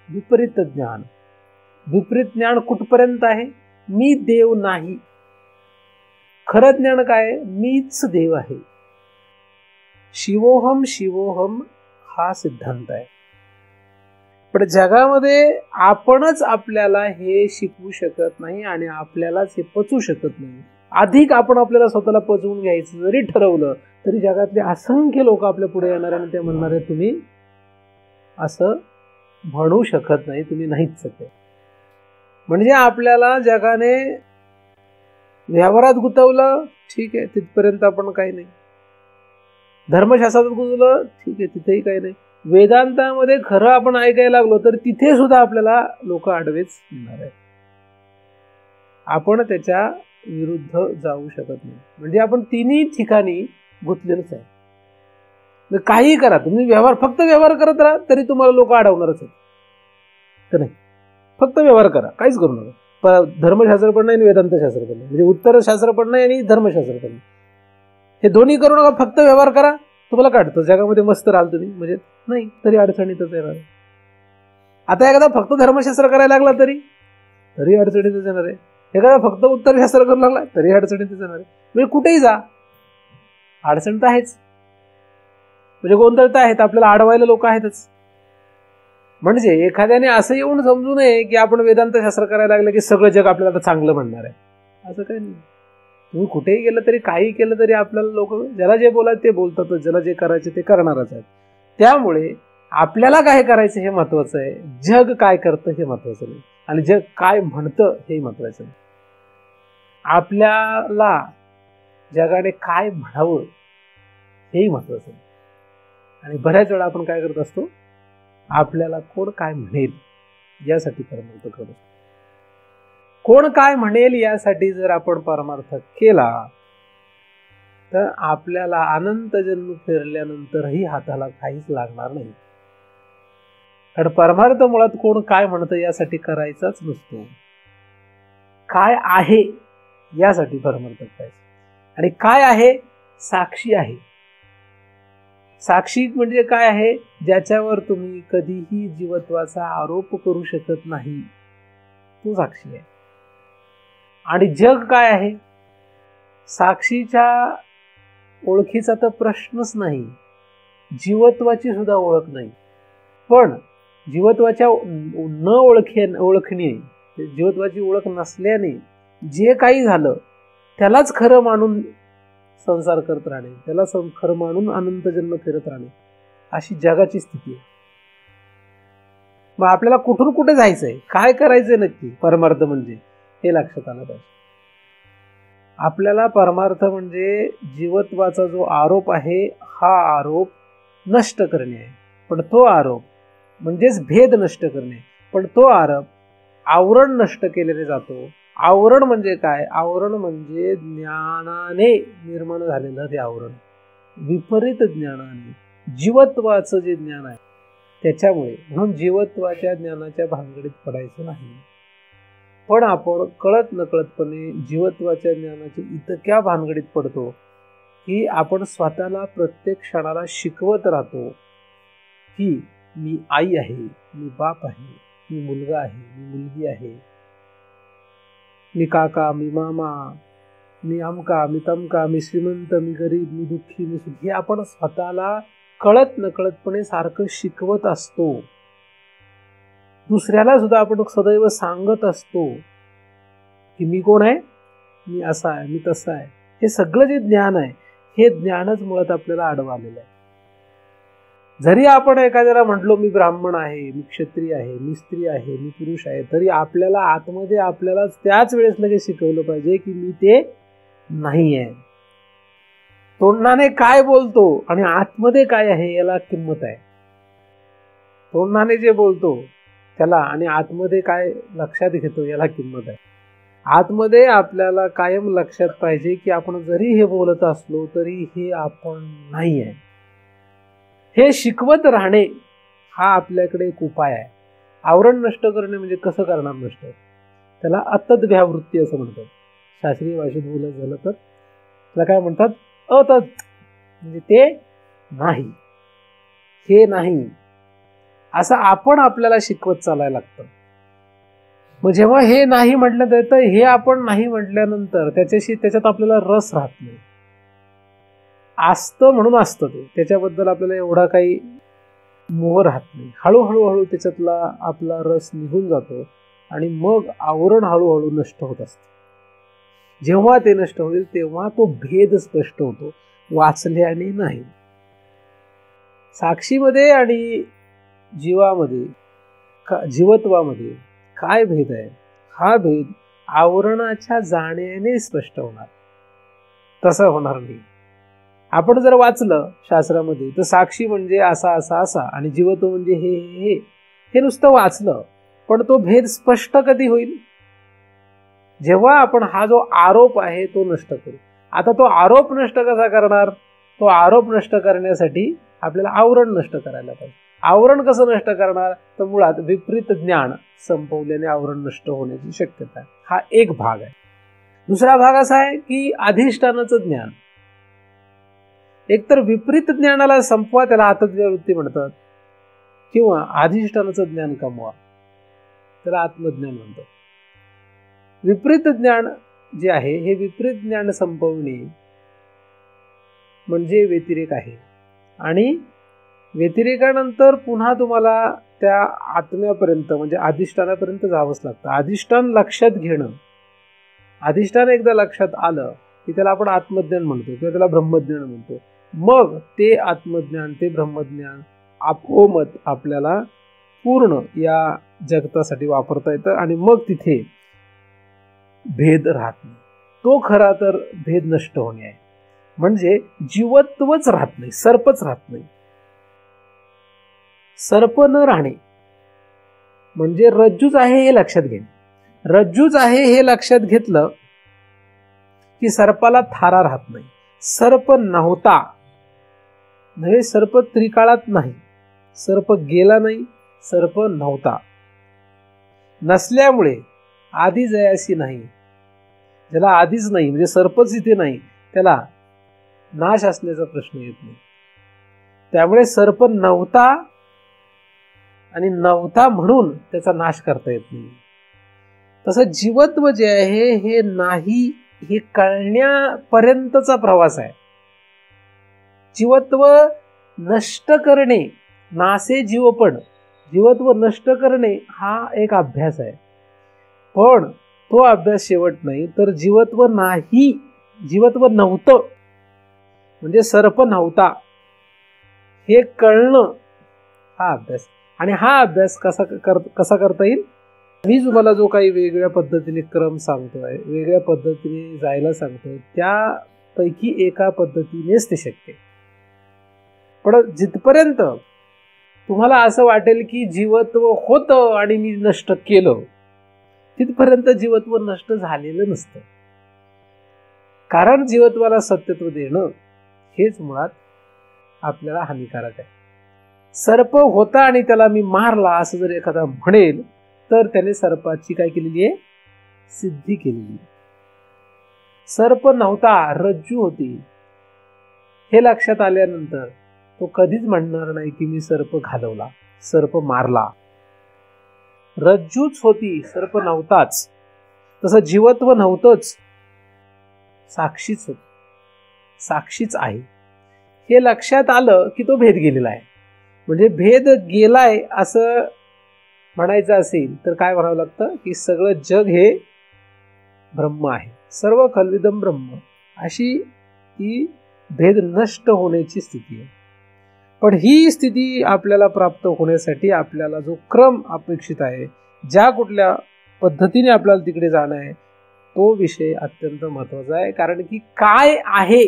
विपरीत ज्ञान. विपरीत ज्ञान कुठपर्यंत आहे? मी देव नाही. खरं ज्ञान काय? मीच देव आहे. शिवोहम शिवोहम हा सिद्धांत आहे. पण जगामध्ये आपणच आपल्याला हे शिकवू शकत नाही आणि आपल्यालाच हे पचवू शकत नाही. अधिक आपण आपल्याला स्वतःला पचवून घ्यायचं जरी ठरवलं तरी जगातले असंख्य लोक आपल्या पुढे येणार आणि ते म्हणणार आहे तुम्ही असं म्हणू शकत नाही, तुम्ही नाहीच शक्य. म्हणजे आपल्याला जगाने व्यवहारात गुंतवलं, ठीक आहे, तिथपर्यंत आपण काही नाही. धर्मशास्त्रात गुंतवलं, ठीक आहे, तिथेही काही नाही. वेदांतामध्ये खरं आपण ऐकायला लागलो तर तिथे सुद्धा आपल्याला लोक आडवेच येणार आहेत. आपण त्याच्या विरुद्ध जाऊ शकत नाही. म्हणजे आपण तिन्ही ठिकाणी गुंतलेलोच आहे. काही करा तुम्ही, फक्त व्यवहार करत राहा तरी तुम्हाला लोक अडवणारच आहेत तर नाही. फक्त व्यवहार करा, काहीच करू नका. धर्मशास्त्र पण नाही आणि वेदांत शास्त्र पण नाही. म्हणजे उत्तर शास्त्र पण नाही आणि धर्मशास्त्र पण नाही. हे दोन्ही करू नका, फक्त व्यवहार करा. तुम्हाला काढतं जगामध्ये मस्त राहाल तुम्ही, म्हणजे नाही तरी अडचणीतच येणार. आता एखादा फक्त धर्मशास्त्र करायला लागला तरी अडचणीतच येणार आहे. एखादा फक्त उत्तरशास्त्र करू लागला तरी अडचणीतच येणार आहे. म्हणजे कुठेही जा अडचण तर आहेच. म्हणजे गोंधळ तर आहेत, आपल्याला अडवायला लोक आहेतच. म्हणजे एखाद्याने असं येऊन समजू नये की आपण वेदांत शास्त्र करायला लागलं की सगळं जग आपल्याला आता चांगलं म्हणणार आहे. असं काही नाही. तुम्ही कुठेही गेलं तरी, काही केलं तरी आपल्याला लोक ज्याला जे बोलायचं ते बोलतातच, ज्याला जे करायचे ते करणारच आहेत. त्यामुळे आपल्याला काय करायचं हे महत्वाचं आहे, जग काय करतं हे महत्वाचं नाही, आणि जग काय म्हणतं हे महत्वाचं नाही. आपल्याला जगाने काय म्हणावं हेही महत्वाचं नाही. आणि बऱ्याच वेळा आपण काय करत असतो, आपल्याला कोण काय म्हणेल यासाठी परमार्थ करत असतो. कोण काय म्हणेल यासाठी जर आपण परमार्थ केला तर आपल्याला अनंत जन्म फिरल्यानंतरही हाताला काहीच लागणार नाही. कारण परमार्थ मुळात कोण काय म्हणतं यासाठी करायचाच नसतो, काय आहे यासाठी परमार्थ करायचा. आणि काय आहे? साक्षी आहे. साक्षी म्हणजे काय आहे? ज्याच्यावर तुम्ही कधीही जीवत्वाचा आरोप करू शकत नाही, तो साक्षी आहे. आणि जग काय आहे? साक्षीच्या ओळखीचा तर प्रश्नच नाही, जीवत्वाची सुद्धा ओळख नाही. पण जीवत्वाच्या ओळखणे, जीवत्वाची ओळख नसल्याने जे काही झालं त्यालाच खरं मानून संसार करत राहणे, त्याला खरं मानून अनंत जन्म फिरत राहणे, अशी जगाची स्थिती आहे. मग आपल्याला कुठून कुठे जायचंय, काय करायचंय नक्की परमार्थ म्हणजे हे लक्षात आलं पाहिजे. आपल्याला परमार्थ म्हणजे जीवत्वाचा जो आरोप आहे हा आरोप नष्ट करणे आहे. पण तो आरोप म्हणजेच भेद नष्ट करणे, पण तो आरोप आवरण नष्ट केलेले जातो. आवरण म्हणजे काय? आवरण म्हणजे ज्ञानाने निर्माण झालेलं ते आवरण, विपरीत ज्ञानाने, जीवत्वाचं जे ज्ञान आहे त्याच्यामुळे. म्हणून जीवत्वाच्या ज्ञानाच्या भानगडीत पडायचं नाही. पण आपण कळत नकळतपणे जीवत्वाच्या ज्ञानाच्या इतक्या भानगडीत पडतो की आपण स्वतःला प्रत्येक क्षणाला शिकवत राहतो की मी आई आहे, मी बाप आहे, मी मुलगा आहे, मी मुलगी आहे, मी काका, मी मामा, मी अमका, मी तमका, मी श्रीमंत, मी गरीब, मी दुःखी, मी सुखी. आपण स्वतःला कळत नकळतपणे सारखं शिकवत असतो. दुसऱ्याला सुद्धा आपण सदैव सांगत असतो की मी कोण आहे, मी असा आहे, मी तसा आहे. हे सगळं जे ज्ञान आहे हे ज्ञानच मुळात आपल्याला आडवं आलेलं आहे. जरी आपण एखाद्याला म्हटलो मी ब्राह्मण आहे, मी क्षत्रिय आहे, मी स्त्री आहे, मी पुरुष आहे, तरी आपल्याला आतमध्ये आपल्याला त्याच वेळेस लगेच शिकवलं पाहिजे की मी ते नाही आहे. तोंडाने काय बोलतो आणि आतमध्ये काय आहे याला किंमत आहे. तोंडाने जे बोलतो त्याला आणि आतमध्ये काय लक्षात घेतो याला किंमत आहे. आतमध्ये आपल्याला कायम लक्षात पाहिजे की आपण जरी हे बोलत असलो तरी हे आपण नाही आहे. हे शिकवत राहणे हा आपल्याकडे एक उपाय आहे. आवरण नष्ट करणे म्हणजे कसं करणार नष्ट, त्याला अतद्व्यावृत्ती असं म्हणतात. शास्त्रीय भाषेत बोलायचं झालं तर त्याला काय म्हणतात, अतद म्हणजे ते नाही, हे नाही असं आपण आपल्याला शिकवत चालायला लागतं. मग जेव्हा हे नाही म्हटलं तर हे आपण नाही म्हटल्यानंतर त्याच्यात आपल्याला रस राहत नाही. असतं म्हणून असतं ते, त्याच्याबद्दल आपल्याला एवढा काही मोह राहत नाही. हळूहळू त्याच्यातला आपला रस निघून जातो आणि मग आवरण हळूहळू नष्ट होत असतं. जेव्हा ते नष्ट होईल तेव्हा तो भेद स्पष्ट होतो, वाचल्याने नाही. साक्षीमध्ये आणि जीवत्वामध्ये काय भेद आहे, हा भेद आवरणाच्या जाण्याने स्पष्ट होणार, तसं होणार नाही. आपण जर वाचलं शास्त्रामध्ये तर साक्षी म्हणजे असा असा असा आणि जीवत्व म्हणजे हे नुसतं वाचलं, पण तो भेद स्पष्ट कधी होईल, जेव्हा आपण हा जो आरोप आहे तो नष्ट करू. आता तो आरोप नष्ट कसा करणार, तो आरोप नष्ट करण्यासाठी आपल्याला आवरण नष्ट करायला पाहिजे. आवरण कसं नष्ट करणार, तर मुळात विपरीत ज्ञान संपवल्याने आवरण नष्ट होण्याची शक्यता आहे. हा एक भाग आहे. दुसरा भाग असा आहे की अधिष्ठानाचं ज्ञान. एकतर विपरीत ज्ञानाला संपवा, त्याला अतद्व्यावृत्ती म्हणतात, किंवा अधिष्ठानाचं ज्ञान कमवा, त्याला आत्मज्ञान म्हणतात. विपरीत ज्ञान जे आहे हे विपरीत ज्ञान संपवणे म्हणजे व्यतिरेक आहे. आणि व्यतिरेकानंतर पुन्हा तुम्हाला त्या आत्म्यापर्यंत म्हणजे अधिष्ठानापर्यंत जावंच लागतं. अधिष्ठान लक्षात घेणं, अधिष्ठान एकदा लक्षात आलं की त्याला आपण आत्मज्ञान म्हणतो किंवा त्याला ब्रह्मज्ञान म्हणतो. मग ते आत्मज्ञान, ते ब्रह्मज्ञान आपोमत आपल्याला पूर्ण या जगतासाठी वापरता येतं आणि मग तिथे भेद राहत नाही. तो खरा तर भेद नष्ट होणे आहे. म्हणजे जीवत्वच राहत नाही, सर्पच राहत नाही. सर्प न राहणे म्हणजे रज्जूच आहे हे लक्षात घेणे. रज्जूच आहे हे लक्षात घेतलं की सर्पाला थारा राहत नाही. सर्प नव्हता नव्हे, सर्प त्रिकाळात नाही, सर्प गेला नाही, सर्प नव्हता. नसल्यामुळे आधी जयासी नाही, ज्याला आधीच नाही म्हणजे सर्पच इथे नाही, त्याला नाश असण्याचा प्रश्न येत नाही. त्यामुळे सर्प नव्हता आणि नव्हता म्हणून त्याचा नाश करता येत नाही. तसं जीवत्व जे आहे हे नाही हे कळण्यापर्यंतचा प्रवास आहे. जीवत्व नष्ट करणे, नासे जीवपण, जीवत्व नष्ट करणे हा एक अभ्यास आहे. पण तो अभ्यास शेवट नाही तर जीवत्व नाही, जीवत्व नव्हतं म्हणजे सर्प नव्हता हे कळणं हा अभ्यास. आणि हा अभ्यास कसा करता येईल, मी तुम्हाला जो काही वेगळ्या पद्धतीने क्रम सांगतोय, वेगळ्या पद्धतीने जायला सांगतोय, त्यापैकी एका पद्धतीनेच ते शक्य आहे. पण जिथपर्यंत तुम्हाला असं वाटेल की जीवत्व होतं आणि मी नष्ट केलं, तिथपर्यंत जीवत्व नष्ट झालेलं नसतं. कारण जीवत्वाला सत्यत्व देणं हेच मुळात आपल्याला हानिकारक आहे. सर्प होता आणि त्याला मी मारला असं जर एखादा म्हणेल तर त्याने सर्पाची काय केलेली आहे, सिद्धी केलेली. सर्प नव्हता, रज्जू होती हे लक्षात आल्यानंतर तो कधीच म्हणणार नाही की मी सर्प घालवला, सर्प मारला. रज्जूच होती, सर्प नव्हताच. तसं जीवत्व नव्हतंच, साक्षीच होती, साक्षीच आहे हे लक्षात आलं की तो भेद गेलेला आहे. म्हणजे भेद गेलाय असं म्हणायचं असेल तर काय म्हणावं लागतं की सगळं जग हे ब्रह्म आहे, सर्व खल्विदम ब्रह्म, अशी ती भेद नष्ट होण्याची स्थिती आहे. पण ही स्थिती आपल्याला प्राप्त होण्यासाठी आपल्याला जो क्रम अपेक्षित आहे, ज्या कुठल्या पद्धतीने आपल्याला तिकडे जाणं आहे, तो विषय अत्यंत महत्वाचा आहे. कारण की काय आहे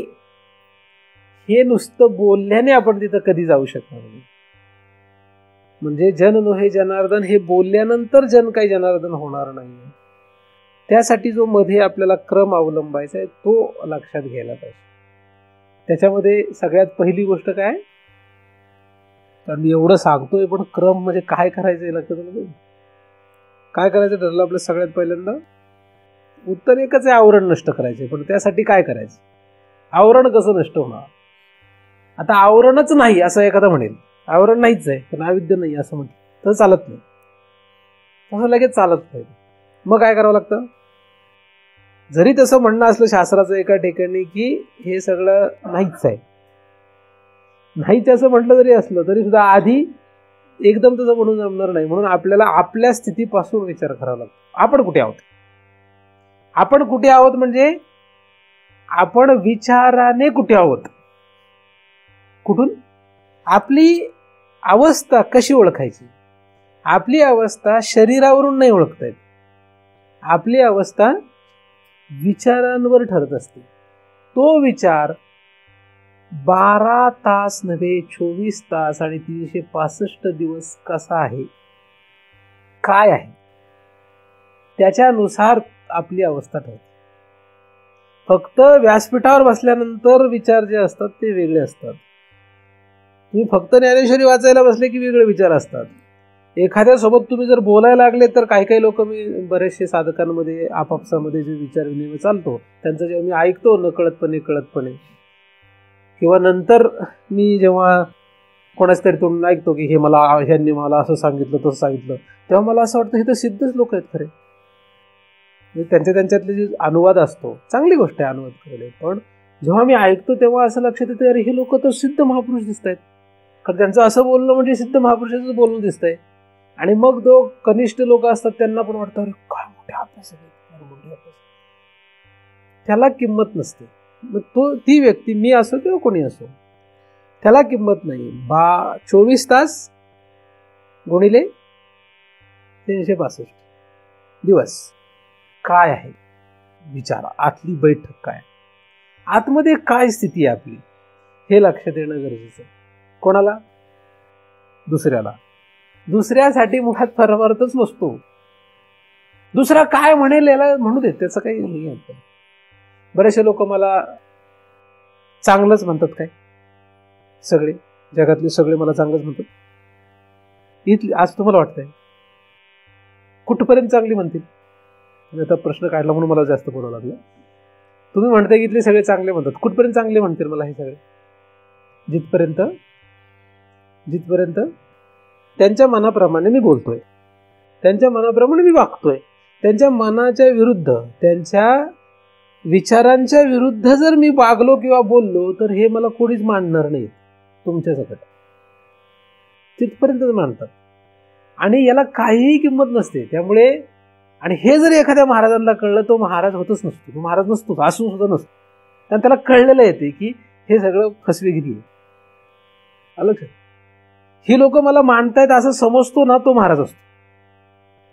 हे नुसतं बोलल्याने आपण तिथं कधी जाऊ शकणार नाही. म्हणजे जन नोहे जनार्दन हे बोलल्यानंतर जन काही जनार्दन होणार नाही. त्यासाठी जो मध्ये आपल्याला क्रम अवलंबायचा आहे तो लक्षात घ्यायला पाहिजे. त्याच्यामध्ये सगळ्यात पहिली गोष्ट काय, कारण मी एवढं सांगतोय पण क्रम म्हणजे काय करायचं लक्षात आलं. काय करायचं ठरलं आपलं सगळ्यात पहिल्यांदा, उत्तर एकच आहे, आवरण नष्ट करायचे. पण त्यासाठी काय करायचं, आवरण कसं नष्ट होणार. आता आवरणच नाही असं एखादा म्हणेल, आवरण नाहीच आहे पण अविद्या नाही असं म्हटलं तर चालत नाही, तसं लगेच चालत नाही. मग काय करावं लागतं, जरी तसं म्हणणं असलं शास्त्राचं एका ठिकाणी की हे सगळं नाहीच आहे, नाहीच असं म्हटलं जरी असलं तरी सुद्धा आधी एकदम तसं म्हणून जमणार नाही. म्हणून आपल्याला आपल्या स्थितीपासून विचार करावा लागतो. आपण कुठे आहोत, आपण कुठे आहोत म्हणजे आपण विचाराने कुठे आहोत, कुठून आपली अवस्था कशी ओळखायची. आपली अवस्था शरीरावरून नाही ओळखता येत, आपली अवस्था विचारांवर ठरत असते. तो विचार 12 तास नव्हे 24 तास आणि 365 दिवस कसा आहे, काय आहे, त्याच्यानुसार आपली अवस्था ठरते. फक्त व्यासपीठावर बसल्यानंतर विचार जे असतात ते वेगळे असतात. तुम्ही फक्त ज्ञानेश्वरी वाचायला बसले की वेगळे विचार असतात. एखाद्यासोबत तुम्ही जर बोलायला लागले तर काही काही लोक, मी बरेचसे साधकांमध्ये आपापसामध्ये जे विचार विनिमय चालतो त्यांचं जेव्हा मी ऐकतो नकळतपणे कळतपणे, किंवा नंतर मी जेव्हा कोणाच तरी तोंडून ऐकतो की हे मला ह्यांनी मला असं सांगितलं तसं सांगितलं, तेव्हा मला असं वाटतं हे तर सिद्धच लोक आहेत खरे. त्यांच्यातले जे अनुवाद असतो, चांगली गोष्ट आहे अनुवाद केले, पण जेव्हा मी ऐकतो तेव्हा असं लक्षात येतं अरे हे लोक तर सिद्ध महापुरुष दिसत आहेत. कारण त्यांचं असं बोलणं म्हणजे सिद्ध महापुरुषाचं बोलणं दिसत आहे. आणि मग जो कनिष्ठ लोक असतात त्यांना पण वाटतं अरे काय मोठे अभ्यास आहे, मोठे अभ्यास, त्याला किंमत नसते. मग ती व्यक्ती, मी असो किंवा कोणी असो, त्याला किंमत नाही. 24 तास गुणिले 365 दिवस काय आहे, विचारा आतली बैठक काय, आतमध्ये काय स्थिती आहे आपली, हे लक्षात येणं गरजेचं आहे. कोणाला, दुसऱ्याला. दुसऱ्यासाठी मुळात परमार्थच नसतो. दुसरा काय म्हणेल याला म्हणू देत, त्याचं काही नाही आहे. बरेचसे लोक मला चांगलंच म्हणतात, काय सगळे जगातले सगळे मला चांगलंच म्हणतात. इथली आज तुम्हाला वाटतंय कुठपर्यंत चांगली म्हणतील. आता प्रश्न काढला म्हणून मला जास्त बोलावं लागलं. तुम्ही म्हणताय की इथले सगळे चांगले म्हणतात, कुठपर्यंत चांगले म्हणतील मला हे सगळे, जिथपर्यंत त्यांच्या मनाप्रमाणे मी बोलतोय, त्यांच्या मनाप्रमाणे मी वागतोय, त्यांच्या मनाच्या विरुद्ध, त्यांच्या विचारांच्या विरुद्ध जर मी वागलो किंवा बोललो तर हे मला कोणीच मानणार नाही तुमच्या सकट. तिथपर्यंत मानतात आणि याला काहीही किंमत नसते. त्यामुळे आणि हे जर एखाद्या महाराजांना कळलं तो महाराज होतच नसतो, तो महाराज नसतो, असून सुद्धा नसतो. कारण त्याला कळलेलं येते की हे सगळं फसवेगिरी आहे. अलग ही लोक मला मानतायत असं समजतो ना, तो महाराज असतो.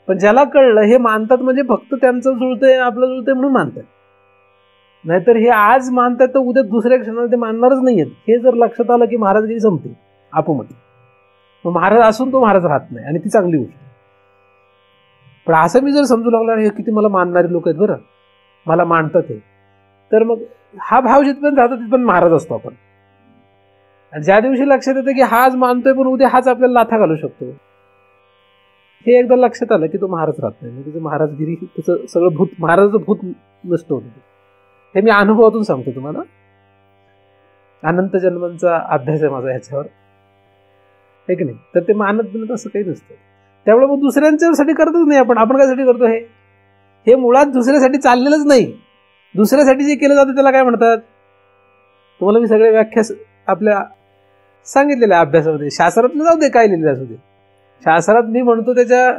पण ज्याला कळलं हे मानतात म्हणजे फक्त त्यांचं जुळतंय आपलं जुळतंय म्हणून मानतात, नाहीतर हे आज मानतात तर उद्या दुसऱ्या क्षणाला ते मानणारच नाहीयेत. हे जर लक्षात आलं की महाराजगिरी संपते आपोमध्ये, मग महाराज असून तो महाराज राहत नाही आणि ती चांगली गोष्ट. पण असं मी जर समजू लागला हे किती मला मानणारे लोक आहेत बरं, मला मानतात हे, तर मग हा भाव जिथपर्यंत राहतो तिथपर्यंत महाराज असतो आपण. आणि ज्या दिवशी लक्षात येतं की हाच मानतोय पण उद्या हाच आपल्याला लाथा घालू शकतो, हे एकदा लक्षात आलं की तो महाराज राहत नाही. म्हणजे महाराजगिरी त्याचं सगळं भूत, महाराजाचं भूत नष्ट होतं. हे मी अनुभवातून सांगतो तुम्हाला. अनंत जन्मांचा अभ्यास आहे माझा ह्याच्यावर, आहे की नाही. तर ते मानत बिनत असं काही नसतं. त्यामुळे मग दुसऱ्यांच्यासाठी करतच नाही आपण. आपण कशासाठी करतो, हे मुळात दुसऱ्यासाठी चाललेलंच नाही. दुसऱ्यासाठी जे केलं जातं त्याला काय म्हणतात, तुम्हाला मी सगळे व्याख्या आपल्या सांगितलेल्या अभ्यासामध्ये, शास्त्रातलं जाऊ दे काय लिहिलेलं असू दे. शास्त्रात मी म्हणतो त्याच्या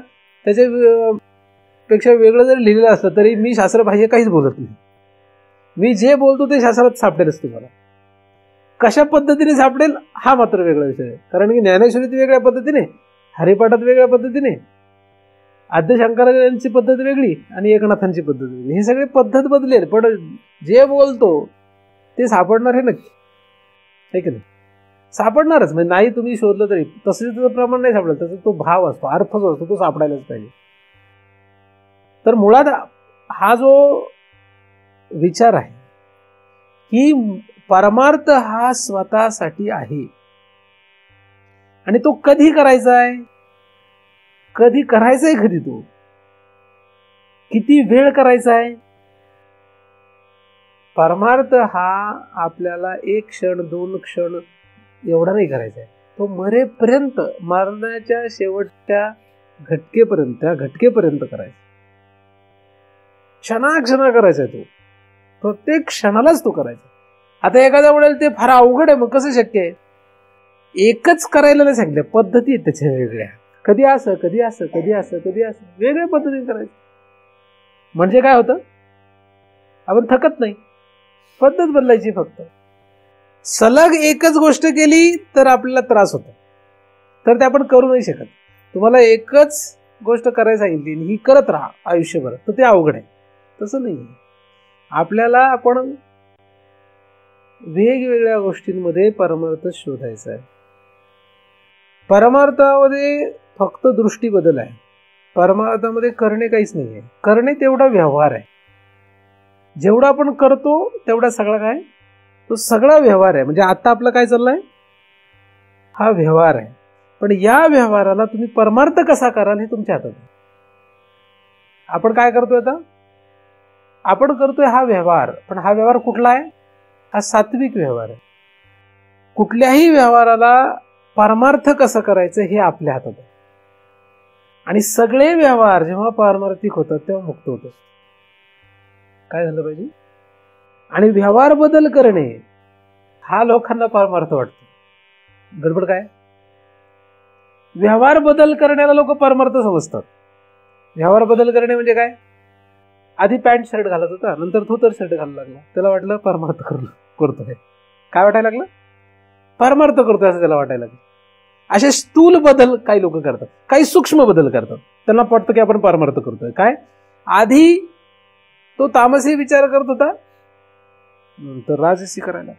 पेक्षा वेगळं जरी लिहिलेलं असलं तरी मी शास्त्रबाह्य काहीच बोलत नाही. मी जे बोलतो ते शास्त्रात सापडेलच तुम्हाला. कशा पद्धतीने सापडेल हा मात्र वेगळा विषय आहे. कारण की ज्ञानेश्वरीत वेगळ्या पद्धतीने, हरिपाठात वेगळ्या पद्धतीने, आद्य शंकराचार्यांची पद्धत वेगळी आणि एकनाथांची पद्धत वेगळी. ही सगळी पद्धत बदलेल, पण जे बोलतो ते सापडणार हे नक्की, आहे की नाही? सापडणारच. म्हणजे नाही तुम्ही शोधलं तरी तसं प्रमाण नाही सापडेल, त्याचा तो भाव असतो, अर्थ जो असतो तो सापडायलाच पाहिजे. तर मुळात हा जो विचार आहे की परमार्थ हा स्वतःसाठी आहे आणि तो कधी करायचा आहे, कधी करायचा आहे, कधी तो किती वेळ करायचा आहे. परमार्थ हा आपल्याला 1 क्षण 2 क्षण एवढा नाही करायचा आहे, तो मरेपर्यंत, मरण्याच्या शेवटच्या घटकेपर्यंत, त्या घटकेपर्यंत करायचा. क्षणाक्षणा करायचा आहे, तो प्रत्येक क्षणालाच तो करायचा. आता एखाद्या वेळेला ते फार अवघड आहे, मग कसं शक्य आहे? एकच करायला नाही सांगितलं, पद्धती आहेत त्याच्या वेगळ्या. कधी असं, कधी असं, कधी असं, कधी असं, वेगळ्या पद्धतीने करायचं. म्हणजे काय होतं, आपण थकत नाही, पद्धत बदलायची. फक्त सलग एकच गोष्ट केली तर आपल्याला त्रास होतो, तर ते आपण करू नाही शकत. तुम्हाला एकच गोष्ट करायला सांगितली आणि ही करत राहा आयुष्यभर, तर ते अवघड आहे. तसं नाही, आपल्याला आपण वेगवेगळ्या गोष्टींमध्ये परमार्थ शोधायचा आहे. परमार्थामध्ये फक्त दृष्टी बदल आहे. परमार्थामध्ये करणे काहीच नाही आहे. करणे तेवढा व्यवहार आहे. जेवढा आपण करतो तेवढा सगळा काय, तो सगळा व्यवहार आहे. म्हणजे आता आपला काय चाललाय, हा व्यवहार आहे. पण या व्यवहाराला तुम्ही परमार्थ कसा कराल हे तुमच्या हातात आहे. आपण काय करतोय आता, आपण करतोय हा व्यवहार, पण हा व्यवहार कुठला आहे, हा सात्विक व्यवहार आहे. कुठल्याही व्यवहाराला परमार्थ कसं करायचं हे आपल्या हातात आहे. आणि सगळे व्यवहार जेव्हा पारमार्थिक होतात तेव्हा मुक्त होत असतो. काय झालं पाहिजे, आणि व्यवहार बदल करणे हा लोकांना परमार्थ वाटतो. गडबड काय, व्यवहार बदल करण्याला लोक परमार्थ समजतात. व्यवहार बदल करणे म्हणजे काय, आधी पॅन्ट शर्ट घालत होता, नंतर धोतर शर्ट घालायला लागला, त्याला वाटलं परमार्थ करतोय. काय वाटायला लागलं, परमार्थ करतोय असं त्याला वाटायला लागलं. असे स्थूल बदल काही लोक करतात, काही सूक्ष्म बदल करतात, त्यांना पटतं की आपण परमार्थ करतोय. काय, आधी तो तामसी विचार करत होता, नंतर राजसी करायला,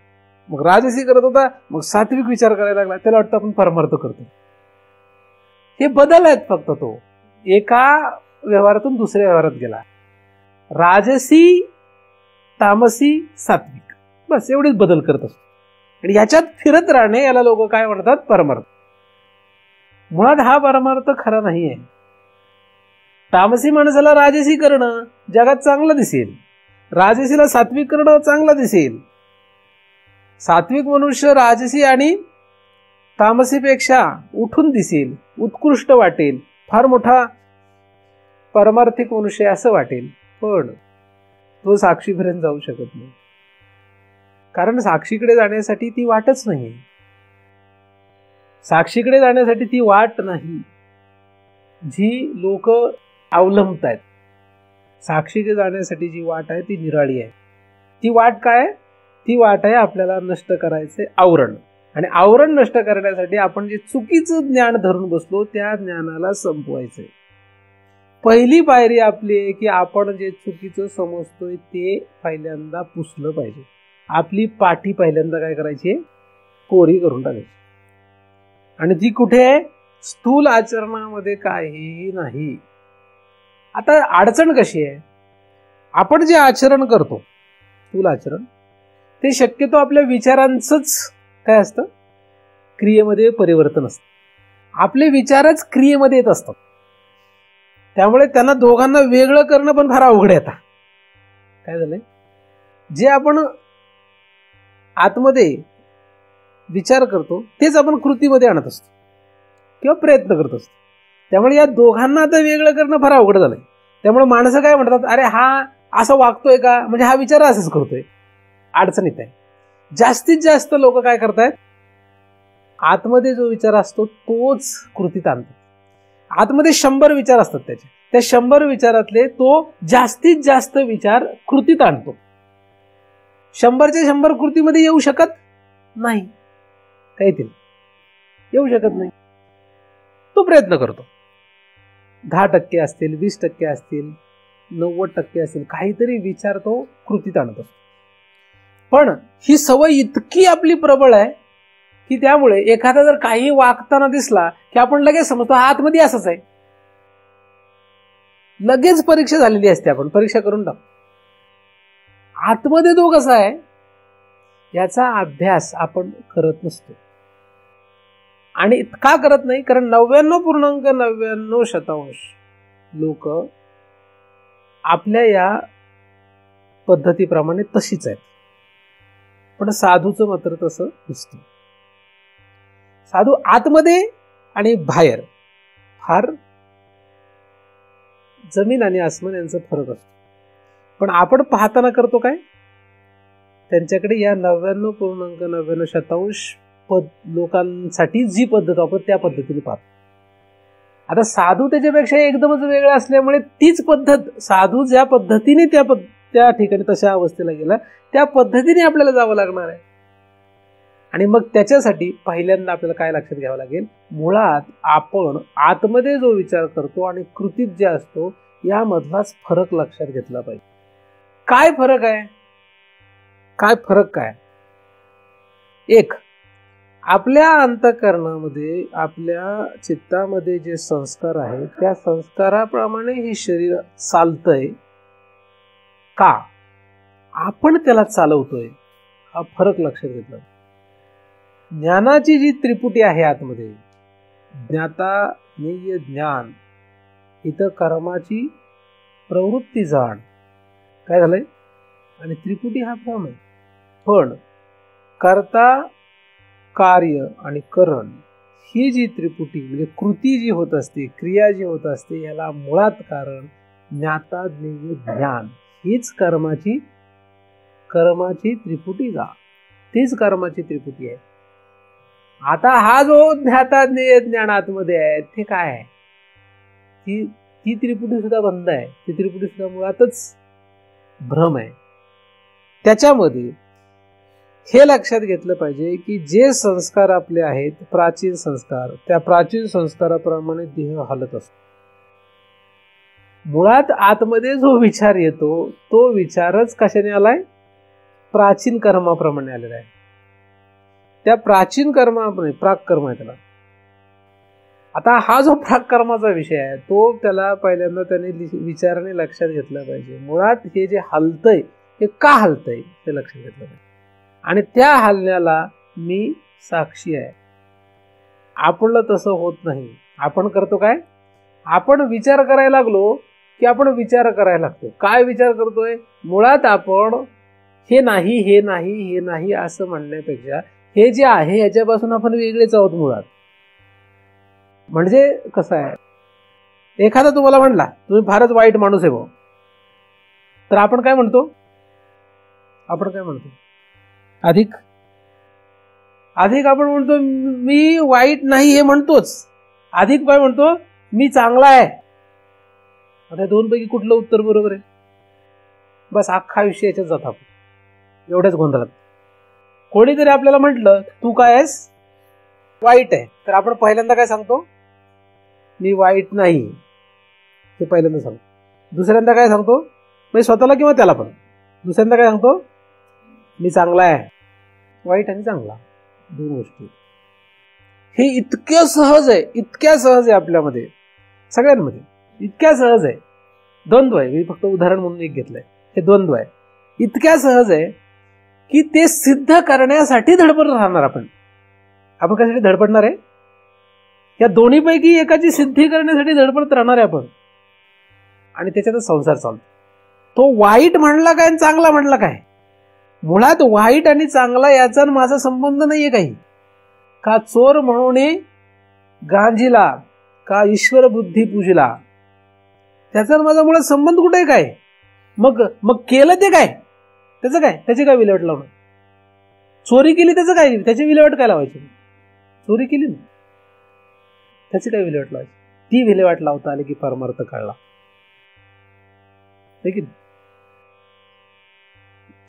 मग राजसी करत होता, मग सात्विक विचार करायला लागला, त्याला वाटतं आपण परमार्थ करतो. हे बदल आहेत फक्त. तो एका व्यवहारातून दुसऱ्या व्यवहारात गेला, राजसी, तामसी, सात्विक, बस एवढेच बदल करत असतो. आणि याच्यात फिरत राहणे याला लोक काय म्हणतात, परमार्थ. मुळात हा परमार्थ खरा नाही आहे. तामसी माणसाला राजसी करणं जगात चांगलं दिसेल, राजसीला सात्विक करणं चांगलं दिसेल. सात्विक मनुष्य राजसी आणि तामसीपेक्षा उठून दिसेल, उत्कृष्ट वाटेल, फार मोठा परमार्थिक मनुष्य असं वाटेल. पण तो साक्षीपर्यंत जाऊ शकत नाही, कारण साक्षीकडे जाण्यासाठी ती वाटच नाही. साक्षीकडे जाण्यासाठी ती वाट नाही जी लोक अवलंबतायत. साक्षीकडे जाण्यासाठी जी वाट आहे ती निराळी आहे. ती वाट काय, ती वाट आहे आपल्याला नष्ट करायचे आवरण. आणि आवरण नष्ट करण्यासाठी आपण जे चुकीचं ज्ञान धरून बसलो त्या ज्ञानाला संपवायचंय. पहिली पायरी आपली आहे की आपण जे चुकीचं समजतोय ते पहिल्यांदा पुसलं पाहिजे. आपली पाठी पहिल्यांदा काय करायची, कोरी करून टाकायची. आणि ती कुठे आहे, स्थूल आचरणामध्ये काहीही नाही. आता अडचण कशी आहे, आपण जे आचरण करतो स्थूल आचरण ते शक्यतो आपल्या विचारांचंच काय असतं, क्रियेमध्ये परिवर्तन असतं. आपले विचारच क्रियेमध्ये येत असतात. त्यामुळे त्यांना दोघांना वेगळं करणं पण फार अवघड आहे. आता काय झालंय, जे आपण आतमध्ये विचार करतो तेच आपण कृतीमध्ये आणत असतो किंवा प्रयत्न करत असतो. त्यामुळे या दोघांना आता वेगळं करणं फार अवघड झालंय. त्यामुळे माणसं काय म्हणतात, अरे हा असं वागतोय का, म्हणजे हा विचार असंच करतोय. अडचणीत आहे. जास्तीत जास्त लोक काय करतायत, आतमध्ये जो विचार असतो तोच कृतीत आणतात. आतमध्ये 100 विचार असतात, त्या 100 विचारातले तो जास्तीत जास्त विचार कृतीत आणतो. 100च्या 100 कृतीमध्ये येऊ शकत नाही. काय येतील? येऊ शकत नाही. तो प्रयत्न करतो. 10% असतील, 20% असतील, 90% असतील, काहीतरी विचार तो कृतीत आणत असतो. पण ही सवय इतकी आपली प्रबळ आहे की त्यामुळे एखादा जर काही वागताना दिसला की आपण लगेच समजतो आतमध्ये असंच आहे. लगेच परीक्षा झालेली असते, आपण परीक्षा करून टाकतो. आतमध्ये तो कसा आहे याचा अभ्यास आपण करत नसतो. आणि का करत नाही? कारण 99.99% लोक आपल्या या पद्धतीप्रमाणे तशीच आहेत. पण साधूचं मात्र तसं नसतं. साधू आतमध्ये आणि बाहेर फार जमीन आणि आसमान यांचा फरक असतो. पण आपण पाहताना करतो काय? त्यांच्याकडे या 99.99% लोकांसाठी जी पद्धत आपण त्या पद्धतीने पाहतो. आता साधू त्याच्यापेक्षा एकदमच वेगळा असल्यामुळे तीच पद्धत, साधू ज्या पद्धतीने त्या ठिकाणी तशा अवस्थेला गेला त्या पद्धतीने आपल्याला जावं लागणार आहे. आणि मग त्याच्यासाठी पहिल्यांदा आपल्याला काय लक्षात घ्यावं लागेल? मुळात आपण आतमध्ये जो विचार करतो आणि कृतीत जे असतो यामधलाच फरक लक्षात घेतला पाहिजे. काय फरक आहे? काय फरक काय? एक, आपल्या अंतःकरणामध्ये, आपल्या चित्तामध्ये जे संस्कार आहेत त्या संस्काराप्रमाणे हे शरीर चालतंय का? आपण त्याला चालवतोय, हा फरक लक्षात घेतला. ज्ञानाची जी त्रिपुटी आहे आतमध्ये, ज्ञाता, ज्ञेय, ज्ञान, इथं कर्माची प्रवृत्ती जाण, काय झालंय? आणि त्रिपुटी हा भ्रम आहे. पण कर्ता, कार्य आणि करण ही जी त्रिपुटी म्हणजे कृती जी होत असते, क्रिया जी होत असते, याला मुळात कारण ज्ञाता, ज्ञेय, ज्ञान हीच कर्माची त्रिपुटी जा, तीच कर्माची त्रिपुटी आहे. आता हा जो ज्ञाता, ज्ञेय, ज्ञान आतमध्ये आहे ते काय आहे? ती त्रिपुटी सुद्धा बंद आहे. ती त्रिपुटी सुद्धा मुळातच भ्रम आहे. त्याच्यामध्ये हे लक्षात घेतलं पाहिजे की जे संस्कार आपले आहेत प्राचीन संस्कार, त्या प्राचीन संस्काराप्रमाणे देह हालत असतो. मुळात आतमध्ये जो विचार येतो तो विचारच कशाने आलाय? प्राचीन कर्माप्रमाणे आलेला आहे. त्या प्राचीन कर्माप्रमाणे, प्राक्कर्म आहे त्याला. आता हा जो प्राक्कर्माचा विषय आहे तो त्याला पहिल्यांदा त्याने विचाराने लक्षात घेतला पाहिजे. मुळात हे जे हलतंय हे का हलतंय हे लक्षात घेतलं पाहिजे. आणि त्या हलण्याला मी साक्षी आहे. आपलं तसं होत नाही. आपण करतो काय? आपण विचार करायला लागलो की आपण विचार करायला लागतो. काय विचार करतोय? मुळात आपण हे नाही, हे नाही, हे नाही असं म्हणण्यापेक्षा हे जे आहे याच्यापासून आपण वेगळेच आहोत मुळात. म्हणजे कसं आहे, एखादा तुम्हाला म्हणला तुम्ही फारच वाईट माणूस आहे भाऊ, तर आपण काय म्हणतो? अधिक आपण म्हणतो मी वाईट नाही हे म्हणतोच. अधिक काय म्हणतो? मी चांगला आहे. आता दोनपैकी कुठलं उत्तर बरोबर आहे? बस अख्खा विषय याच्यात जात आपण एवढ्याच गोंधळात. कोणीतरी आपल्याला म्हटलं तू काय आहेस? वाईट आहे. तर आपण पहिल्यांदा काय सांगतो? मी वाईट नाही हे पहिल्यांदा सांगतो. दुसऱ्यांदा काय सांगतो? म्हणजे स्वतःला किंवा त्याला पण. दुसऱ्यांदा काय सांगतो? मी चांगला आहे. वाईट आणि चांगला दोन गोष्टी. हे इतक्या सहज आहे आपल्यामध्ये सगळ्यांमध्ये, इतक्या सहज आहे. द्वंद्व आहे. मी फक्त उदाहरण म्हणून एक घेतलंय. हे द्वंद्व आहे. इतक्या सहज आहे की ते सिद्ध करण्यासाठी धडपडत राहणार आपण. आपण कशासाठी धडपडणार आहे? या दोन्हीपैकी एकाची सिद्धी करण्यासाठी धडपडत राहणार आहे आपण. आणि त्याच्यातच संसार चालतो. तो वाईट म्हणला काय आणि चांगला म्हणला काय? मुळात वाईट आणि चांगला याचा माझा संबंध नाहीये काही. का चोर म्हणून गांजीला, का ईश्वर बुद्धी पूजला, त्याचा माझा मुळात संबंध कुठे काय? मग केलं ते काय? त्याचं काय? त्याची काय विल्हेवाट लावणं? चोरी केली त्याचं काय? त्याची विल्हेवाट काय लावायची? चोरी केली ना, त्याची काय विल्हेवाट लावायची? ती विल्हेवाट लावता आली की परमार्थ कळला.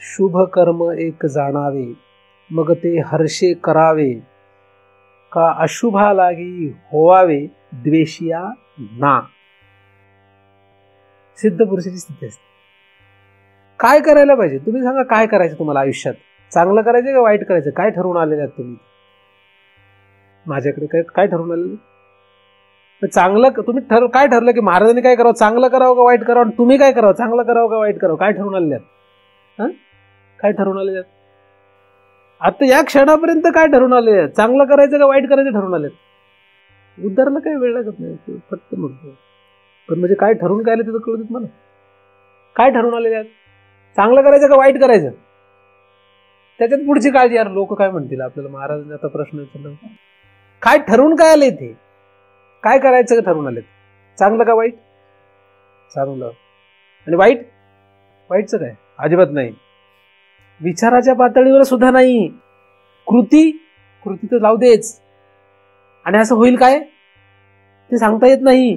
शुभ कर्म एक जाणावे, मग ते हर्षे करावे, का अशुभा लागी होवावे द्वेषिया ना. सिद्ध पुरुषाची स्थिती असते. काय करायला पाहिजे तुम्ही सांगा, काय करायचं तुम्हाला आयुष्यात? चांगलं करायचं का वाईट करायचं? काय ठरवून आलेले आहात तुम्ही? माझ्याकडे काय ठरवून आलेले? चांगलं तुम्ही काय ठरलं की महाराजांनी काय करावं? चांगलं करावं का वाईट करावं? तुम्ही काय करावं? चांगलं करावं का वाईट करावं? काय ठरवून आलेले आहात? काय ठरवून आलेले आहेत? आता या क्षणापर्यंत काय ठरवून आलेले आहेत? चांगलं करायचं का वाईट करायचं ठरवून आलेत? उद्धारला काही वेळ लागत नाही, पटकन म्हणतो. पण म्हणजे काय ठरवून काय आलं तिथं कळू देत मला. काय ठरवून आलेले आहेत? चांगलं करायचं का वाईट करायचं? त्याच्यात पुढची काळजी. यार लोक काय म्हणतील आपल्याला? महाराजांनी आता प्रश्न विचारला, काय ठरवून काय आले ते? काय करायचं का ठरवून आलेत? चांगलं का वाईट? चांगलं. आणि वाईट? वाईटचं काय? अजिबात नाही. विचाराच्या पातळीवर सुद्धा नाही. कृती तर लावू देच. आणि असं होईल काय ते सांगता येत नाही.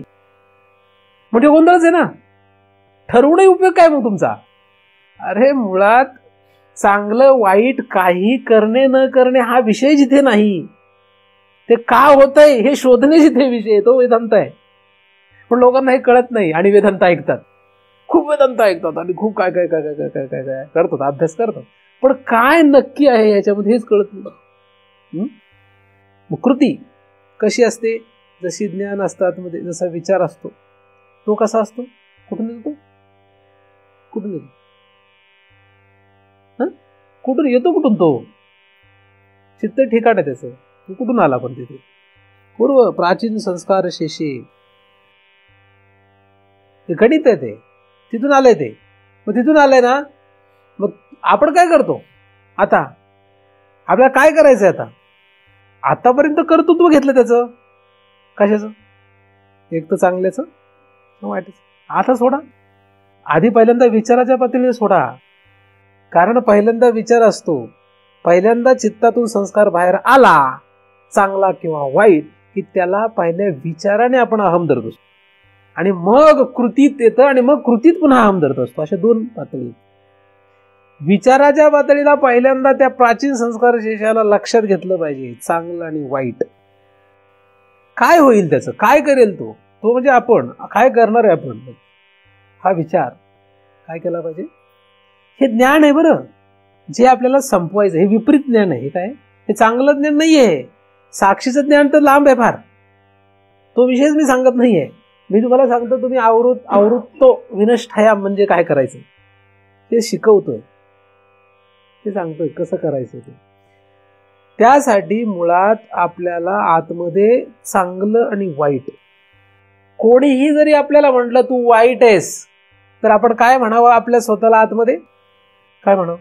म्हणजे गोंधळच आहे ना. ठरवूनही उपयोग काय मग तुमचा? अरे मुळात चांगलं वाईट काही करणे न करणे हा विषय जिथे नाही, ते का होतंय हे शोधणे जिथे विषय, तो वेदांत आहे. पण लोकांना हे कळत नाही आणि वेदांत ऐकतात, खूप वेदांत ऐकतात आणि खूप काय काय काय काय काय काय काय करतात, अभ्यास करतात. पण काय नक्की आहे याच्यामध्ये हेच कळत नाही. मग कृती कशी असते? जशी ज्ञान असतात मध्ये, जसा विचार असतो तो कसा असतो? कुठून येतो? कुठून येतो? कुठून येतो? कुठून तो? चित्त ठिकाण आहे त्याचं. तो कुठून आला? पण तिथे पूर्व प्राचीन संस्कार शेषे गणित आहे ते, तिथून आलंय ते. मग तिथून आलंय ना, मग आपण काय करतो आता? आपल्याला काय करायचंय आता? आतापर्यंत कर्तृत्व घेतलं त्याचं. कशाचं? एक तर चांगल्याचं, वाईटच. आता सोडा. आधी पहिल्यांदा विचाराच्या पातळीवर सोडा. कारण पहिल्यांदा विचार असतो, पहिल्यांदा चित्तातून संस्कार बाहेर आला, चांगला किंवा वाईट, की त्याला पहिल्या विचाराने आपण अहम धरत असतो आणि मग कृतीत येतं आणि मग कृतीत पुन्हा अहम धरत असतो. अशा दोन पातळी. विचाराच्या पातळीला पहिल्यांदा त्या प्राचीन संस्कार शेषाला लक्षात घेतलं पाहिजे, चांगलं आणि वाईट. काय होईल त्याचं? काय करेल तो? तो म्हणजे आपण काय करणार आहे? आपण हा विचार काय केला पाहिजे? हे ज्ञान आहे बरं, जे आपल्याला संपवायचं. हे विपरीत ज्ञान आहे. हे काय? हे चांगलं ज्ञान नाहीये. साक्षीचं ज्ञान तर लांब आहे फार. तो विषयच मी सांगत नाहीये. मी तुम्हाला सांगतो, तुम्ही आवृत्तो विनष्ठया म्हणजे काय करायचं ते शिकवतोय, ते सांगतोय कसं करायचं ते. त्यासाठी मुळात आपल्याला आतमध्ये चांगलं आणि वाईट, कोणीही जरी आपल्याला म्हटलं तू वाईट आहेस, तर आपण काय म्हणावं आपल्या स्वतःला आतमध्ये? काय म्हणावं?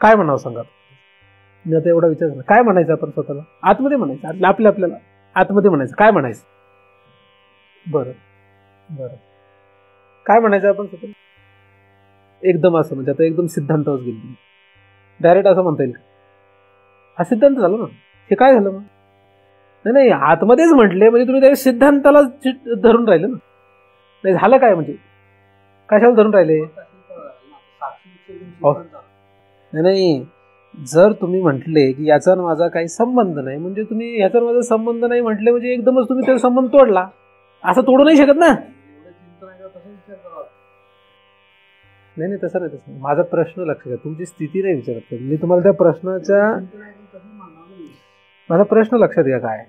काय म्हणावं सांगा? मी आता एवढा विचार, काय म्हणायचं आपण स्वतःला आतमध्ये? म्हणायचं आपल्याला आतमध्ये म्हणायचं. काय म्हणायचं? बरं काय म्हणायचं आपण स्वतःला? एकदम असं म्हणजे आता एकदम सिद्धांतावर गेली, डायरेक्ट असं म्हणता येईल? हा सिद्धांत झाला ना. हे काय झालं मग? नाही आतमध्येच म्हटले म्हणजे तुम्ही त्या सिद्धांताला धरून राहिले ना. नाही झालं काय म्हणजे? कशाला धरून राहिले? नाही, जर तुम्ही म्हटले की याचा माझा काही संबंध नाही, म्हणजे तुम्ही याचा माझा संबंध नाही म्हटले म्हणजे एकदमच तुम्ही त्याचा संबंध तोडला. असं तोडू नाही शकत ना. नाही तसं नाही. माझा प्रश्न लक्ष घ्या, तुमची स्थिती नाही विचारत मी तुम्हाला. त्या प्रश्नाच्या माझा प्रश्न लक्षात घ्या काय.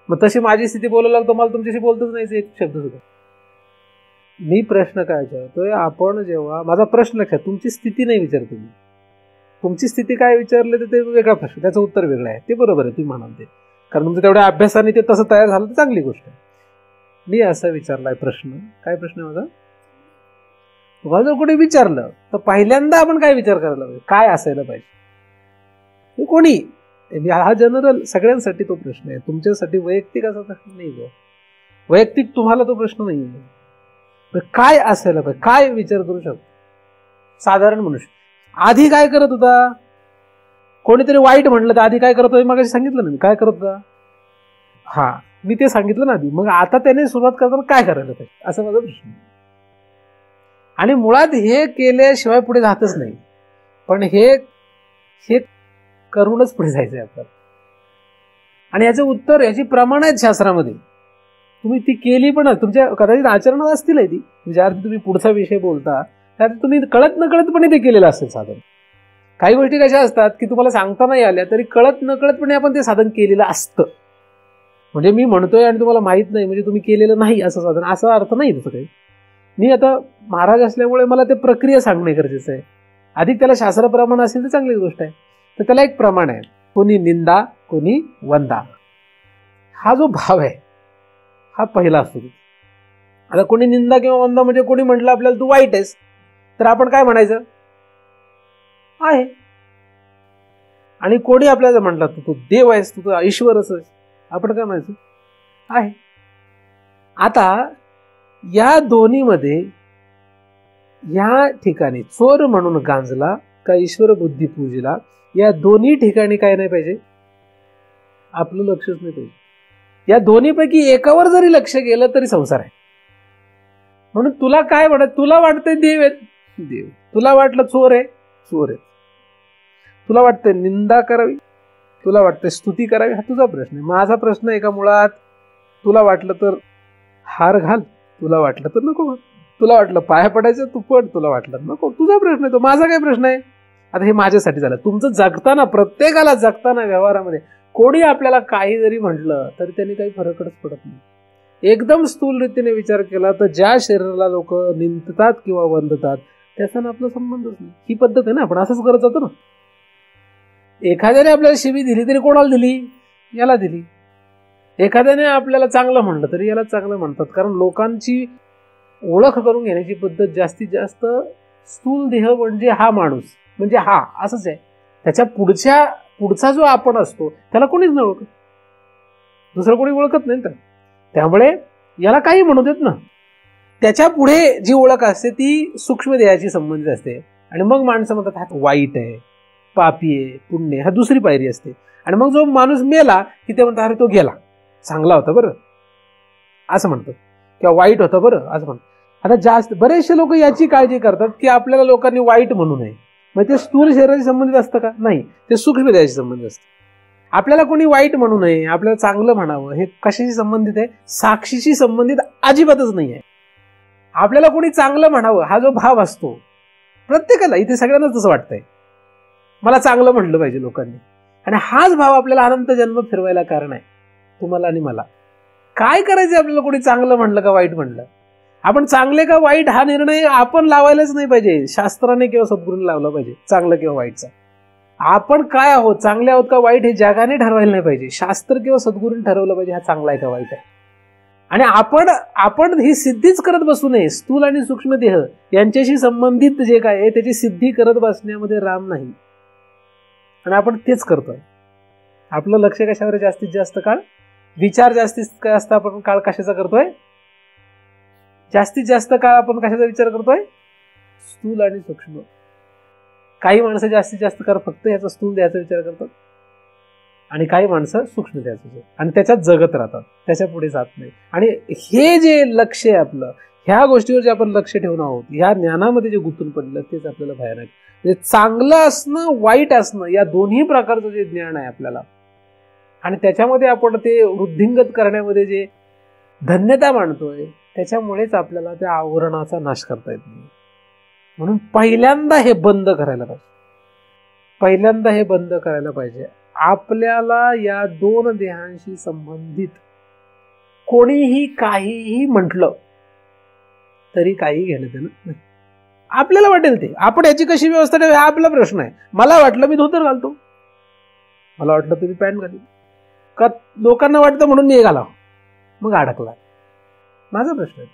मग तशी माझी स्थिती बोलायला लागतो, मला तुमच्याशी बोलतच नाही एक शब्द सुद्धा. मी प्रश्न काय विचारतोय? आपण जेव्हा माझा प्रश्न लक्षात, तुमची स्थिती नाही विचारतो मी. तुमची स्थिती काय विचारले तर ते वेगळा प्रश्न, त्याचं उत्तर वेगळं आहे. ते बरोबर आहे, तुम्ही म्हणाल ते, कारण तुमच्या तेवढ्या अभ्यासाने ते तसं तयार झालं तर चांगली गोष्ट आहे. मी असं विचारलाय प्रश्न. काय प्रश्न आहे माझा? तुम्हाला जर कुठे विचारलं तर पहिल्यांदा आपण काय विचार करायला पाहिजे? काय असायला पाहिजे? कोणी, हा जनरल सगळ्यांसाठी तो प्रश्न आहे. तुमच्यासाठी वैयक्तिक असा प्रश्न नाही. तो वैयक्तिक तुम्हाला तो प्रश्न नाही आहे. काय असायला पाहिजे? काय विचार करू शकतो साधारण मनुष्य? आधी काय करत होता? कोणीतरी वाईट म्हटलं तर आधी काय करत होता? मग सांगितलं ना मी काय करत होता. हा, मी ते सांगितलं ना आधी. मग आता त्याने सुरुवात करताना काय करायला पाहिजे असं माझा प्रश्न. आणि मुळात हे केल्याशिवाय पुढे जातच नाही. पण हे करूनच पुढे जायचंय आपल्याला. आणि याचं उत्तर, याची प्रमाण आहेत शास्त्रामध्ये. तुम्ही ती केली पण तुमच्या कदाचित आचरणात असतील ती. ज्या अर्थी तुम्ही पुढचा विषय बोलता त्यात तुम्ही कळत नकळतपणे ते केलेलं असेल साधन. काही गोष्टी कशा असतात की तुम्हाला सांगता नाही आल्या तरी कळत नकळतपणे आपण ते साधन केलेलं असतं. म्हणजे मी म्हणतोय आणि तुम्हाला माहित नाही म्हणजे तुम्ही केलेलं नाही असं साधन, असा अर्थ नाही त्याचं काही. मी आता महाराज असल्यामुळे मला ते प्रक्रिया सांगणे गरजेचं आहे. अधिक त्याला शास्त्रप्रमाण असेल तर चांगलीच गोष्ट आहे. तर त्याला एक प्रमाण आहे, कोणी निंदा कोणी वंदा. हा जो भाव आहे हा पहिला असतो. आता कोणी निंदा किंवा वंदा म्हणजे कोणी म्हटलं आपल्याला तू वाईट आहेस तर आपण काय म्हणायचं, आहे. आणि कोणी आपल्याला म्हटलं तू देव आहेस, तू ईश्वरच आहेस, आपण काय म्हणायचं, आहे. आता या दोन्हीमध्ये या ठिकाणी चोर म्हणून गांजला का ईश्वर बुद्धी पूजला, या दोन्ही ठिकाणी काय नाही पाहिजे, आपलं लक्षच नाही पाहिजे. या दोन्हीपैकी एकावर जरी लक्ष गेलं तरी संसार आहे. म्हणून तुला काय वाटत, तुला वाटतंय देव आहे, देव. तुला वाटलं चोर आहे, चोर आहे. तुला वाटतंय निंदा करावी, तुला वाटतंय स्तुती करावी, हा तुझा प्रश्न आहे. माझा प्रश्न आहे का मुळात, तुला वाटलं तर हार घाल, तुला वाटलं तर नको घाल. तुला वाटलं पाया पडायचं तू पड, तुला वाटलं नको, तुझा प्रश्न आहे तो. माझा काय प्रश्न आहे. आता हे माझ्यासाठी झालं. तुमचं जगताना, प्रत्येकाला जगताना व्यवहारामध्ये कोणी आपल्याला काही जरी म्हटलं तरी त्यांनी काही फरकच पडत नाही. एकदम स्थूल रीतीने विचार केला तर ज्या शरीराला लोक निंदतात किंवा वंदतात त्याचा आपला संबंधच नाही. ही पद्धत आहे ना, आपण असंच करत जातो ना. एखाद्याने आपल्याला शिवी दिली तरी कोणाला दिली, याला दिली. एखाद्याने आपल्याला चांगलं म्हणलं तरी याला चांगलं म्हणतात. कारण लोकांची ओळख करून घेण्याची पद्धत जास्तीत जास्त स्थूल देह म्हणजे हा माणूस, म्हणजे हा असंच आहे. त्याच्या पुढचा जो आपण असतो त्याला कोणीच नाही ओळखत, दुसरं कोणी ओळखत नाही. तर त्यामुळे याला काही म्हणू देत ना. त्याच्या पुढे जी ओळख असते ती सूक्ष्म देहाची संबंधित असते. आणि मग माणसं म्हणतात हा वाईट आहे, पापी आहे, पुण्य, हा दुसरी पायरी असते. आणि मग जो माणूस मेला की ते म्हणतात अरे तो गेला, चांगला होता बरं असं म्हणतात, किंवा वाईट होता बरं असं म्हणतात. आता बरेचसे लोक याची काळजी करतात की आपल्याला लोकांनी वाईट म्हणू नये. मग ते स्थूल शरीराशी संबंधित असतं का, नाही, ते सूक्ष्म देहाशी संबंधित असतं. आपल्याला कोणी वाईट म्हणू नये, आपल्याला चांगलं म्हणावं, हे कशाशी संबंधित आहे, साक्षीशी संबंधित अजिबातच नाही आहे. आपल्याला कोणी चांगलं म्हणावं हा जो भाव असतो प्रत्येकाला, इथे सगळ्यांनाच तसं वाटतंय मला चांगलं म्हणलं पाहिजे लोकांनी. आणि हाच भाव आपल्याला अनंत जन्म फिरवायला कारण आहे, तुम्हाला आणि मला. काय करायचं आपल्याला कोणी चांगलं म्हणलं का वाईट म्हणलं, आपण चांगले का वाईट हा निर्णय आपण लावायलाच नाही पाहिजे, शास्त्राने किंवा सद्गुरूने लावला पाहिजे. चांगलं किंवा वाईटचा आपण काय आहोत, चांगले आहोत का वाईट हे जगाने ठरवायला नाही पाहिजे, शास्त्र किंवा सद्गुरूने ठरवलं पाहिजे हा चांगला आहे का वाईट आहे. आणि आपण ही सिद्धीच करत बसू नये. स्थूल आणि सूक्ष्म देह यांच्याशी संबंधित जे काय आहे त्याची सिद्धी करत बसण्यामध्ये राम नाही. आणि आपण तेच करतोय. आपलं लक्ष कशावर जास्तीत जास्त काळ, विचार जास्तीत जास्त आपण काळ कशाचा करतोय, जास्तीत जास्त काळ आपण कशाचा विचार करतोय, स्थूल आणि सूक्ष्म. काही माणसं जास्तीत जास्त काळ फक्त याचा स्थूल देहाचा विचार करतात आणि काही माणसं सूक्ष्म देहाचा विचार, आणि त्याच्यात जगत राहतात, त्याच्या पुढे जात नाही. आणि हे जे लक्ष आहे आपलं, ह्या गोष्टीवर जे आपण लक्ष ठेवून आहोत, ह्या ज्ञानामध्ये जे गुंतून पडलं तेच आपल्याला भयानक. म्हणजे चांगलं असणं वाईट असणं या दोन्ही प्रकारचं जे ज्ञान आहे आपल्याला, आणि त्याच्यामध्ये आपण ते वृद्धिंगत करण्यामध्ये जे धन्यता मानतोय त्याच्यामुळेच आपल्याला त्या आवरणाचा नाश करता येत नाही. म्हणून पहिल्यांदा हे बंद करायला पाहिजे, पहिल्यांदा हे बंद करायला पाहिजे. आपल्याला या दोन देहांशी संबंधित कोणीही काहीही म्हटलं तरी काही घेणं देणं नाही. आपल्याला वाटेल ते, आपण याची कशी व्यवस्था ठेवी हा आपला प्रश्न आहे. मला वाटलं मी धोतर घालतो, मला वाटलं तुम्ही पॅन्ट घाली, का लोकांना वाटतं म्हणून मी हे घालावं, मग अडकला, माझा प्रश्न आहे.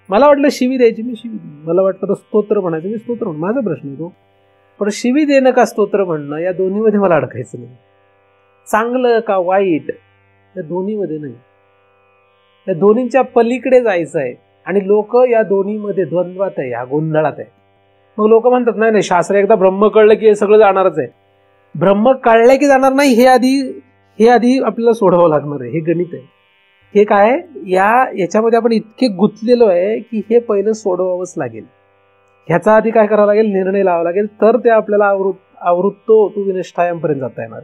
मला वाटलं शिवी द्यायची मी शिवी दिली, मला वाटलं तर स्तोत्र म्हणायचं मी स्तोत्र म्हणून, माझा प्रश्न आहे तो. पण शिवी देणं का स्तोत्र म्हणणं या दोन्हीमध्ये मला अडकायचं नाही. चांगलं का वाईट या दोन्हीमध्ये नाही, या दोन्हींच्या पलीकडे जायचं आहे. आणि लोक या दोन्हीमध्ये द्वंद्वात आहे, या गोंधळात आहे. मग लोक म्हणतात नाही नाही शास्त्र एकदा ब्रह्म कळलं की हे सगळं जाणारच आहे. ब्रह्म कळलं की जाणार नाही हे आधी आपल्याला सोडवावं लागणार आहे. हे गणित आहे. हे काय याच्यामध्ये आपण इतके गुंतलेलो आहे की हे पहिलं सोडवावंच लागेल. ह्याचा आधी काय करावं लागेल, निर्णय लावावा लागेल, तर ते आपल्याला आवृत्तो तू विनिष्ठायापर्यंत जाता येणार.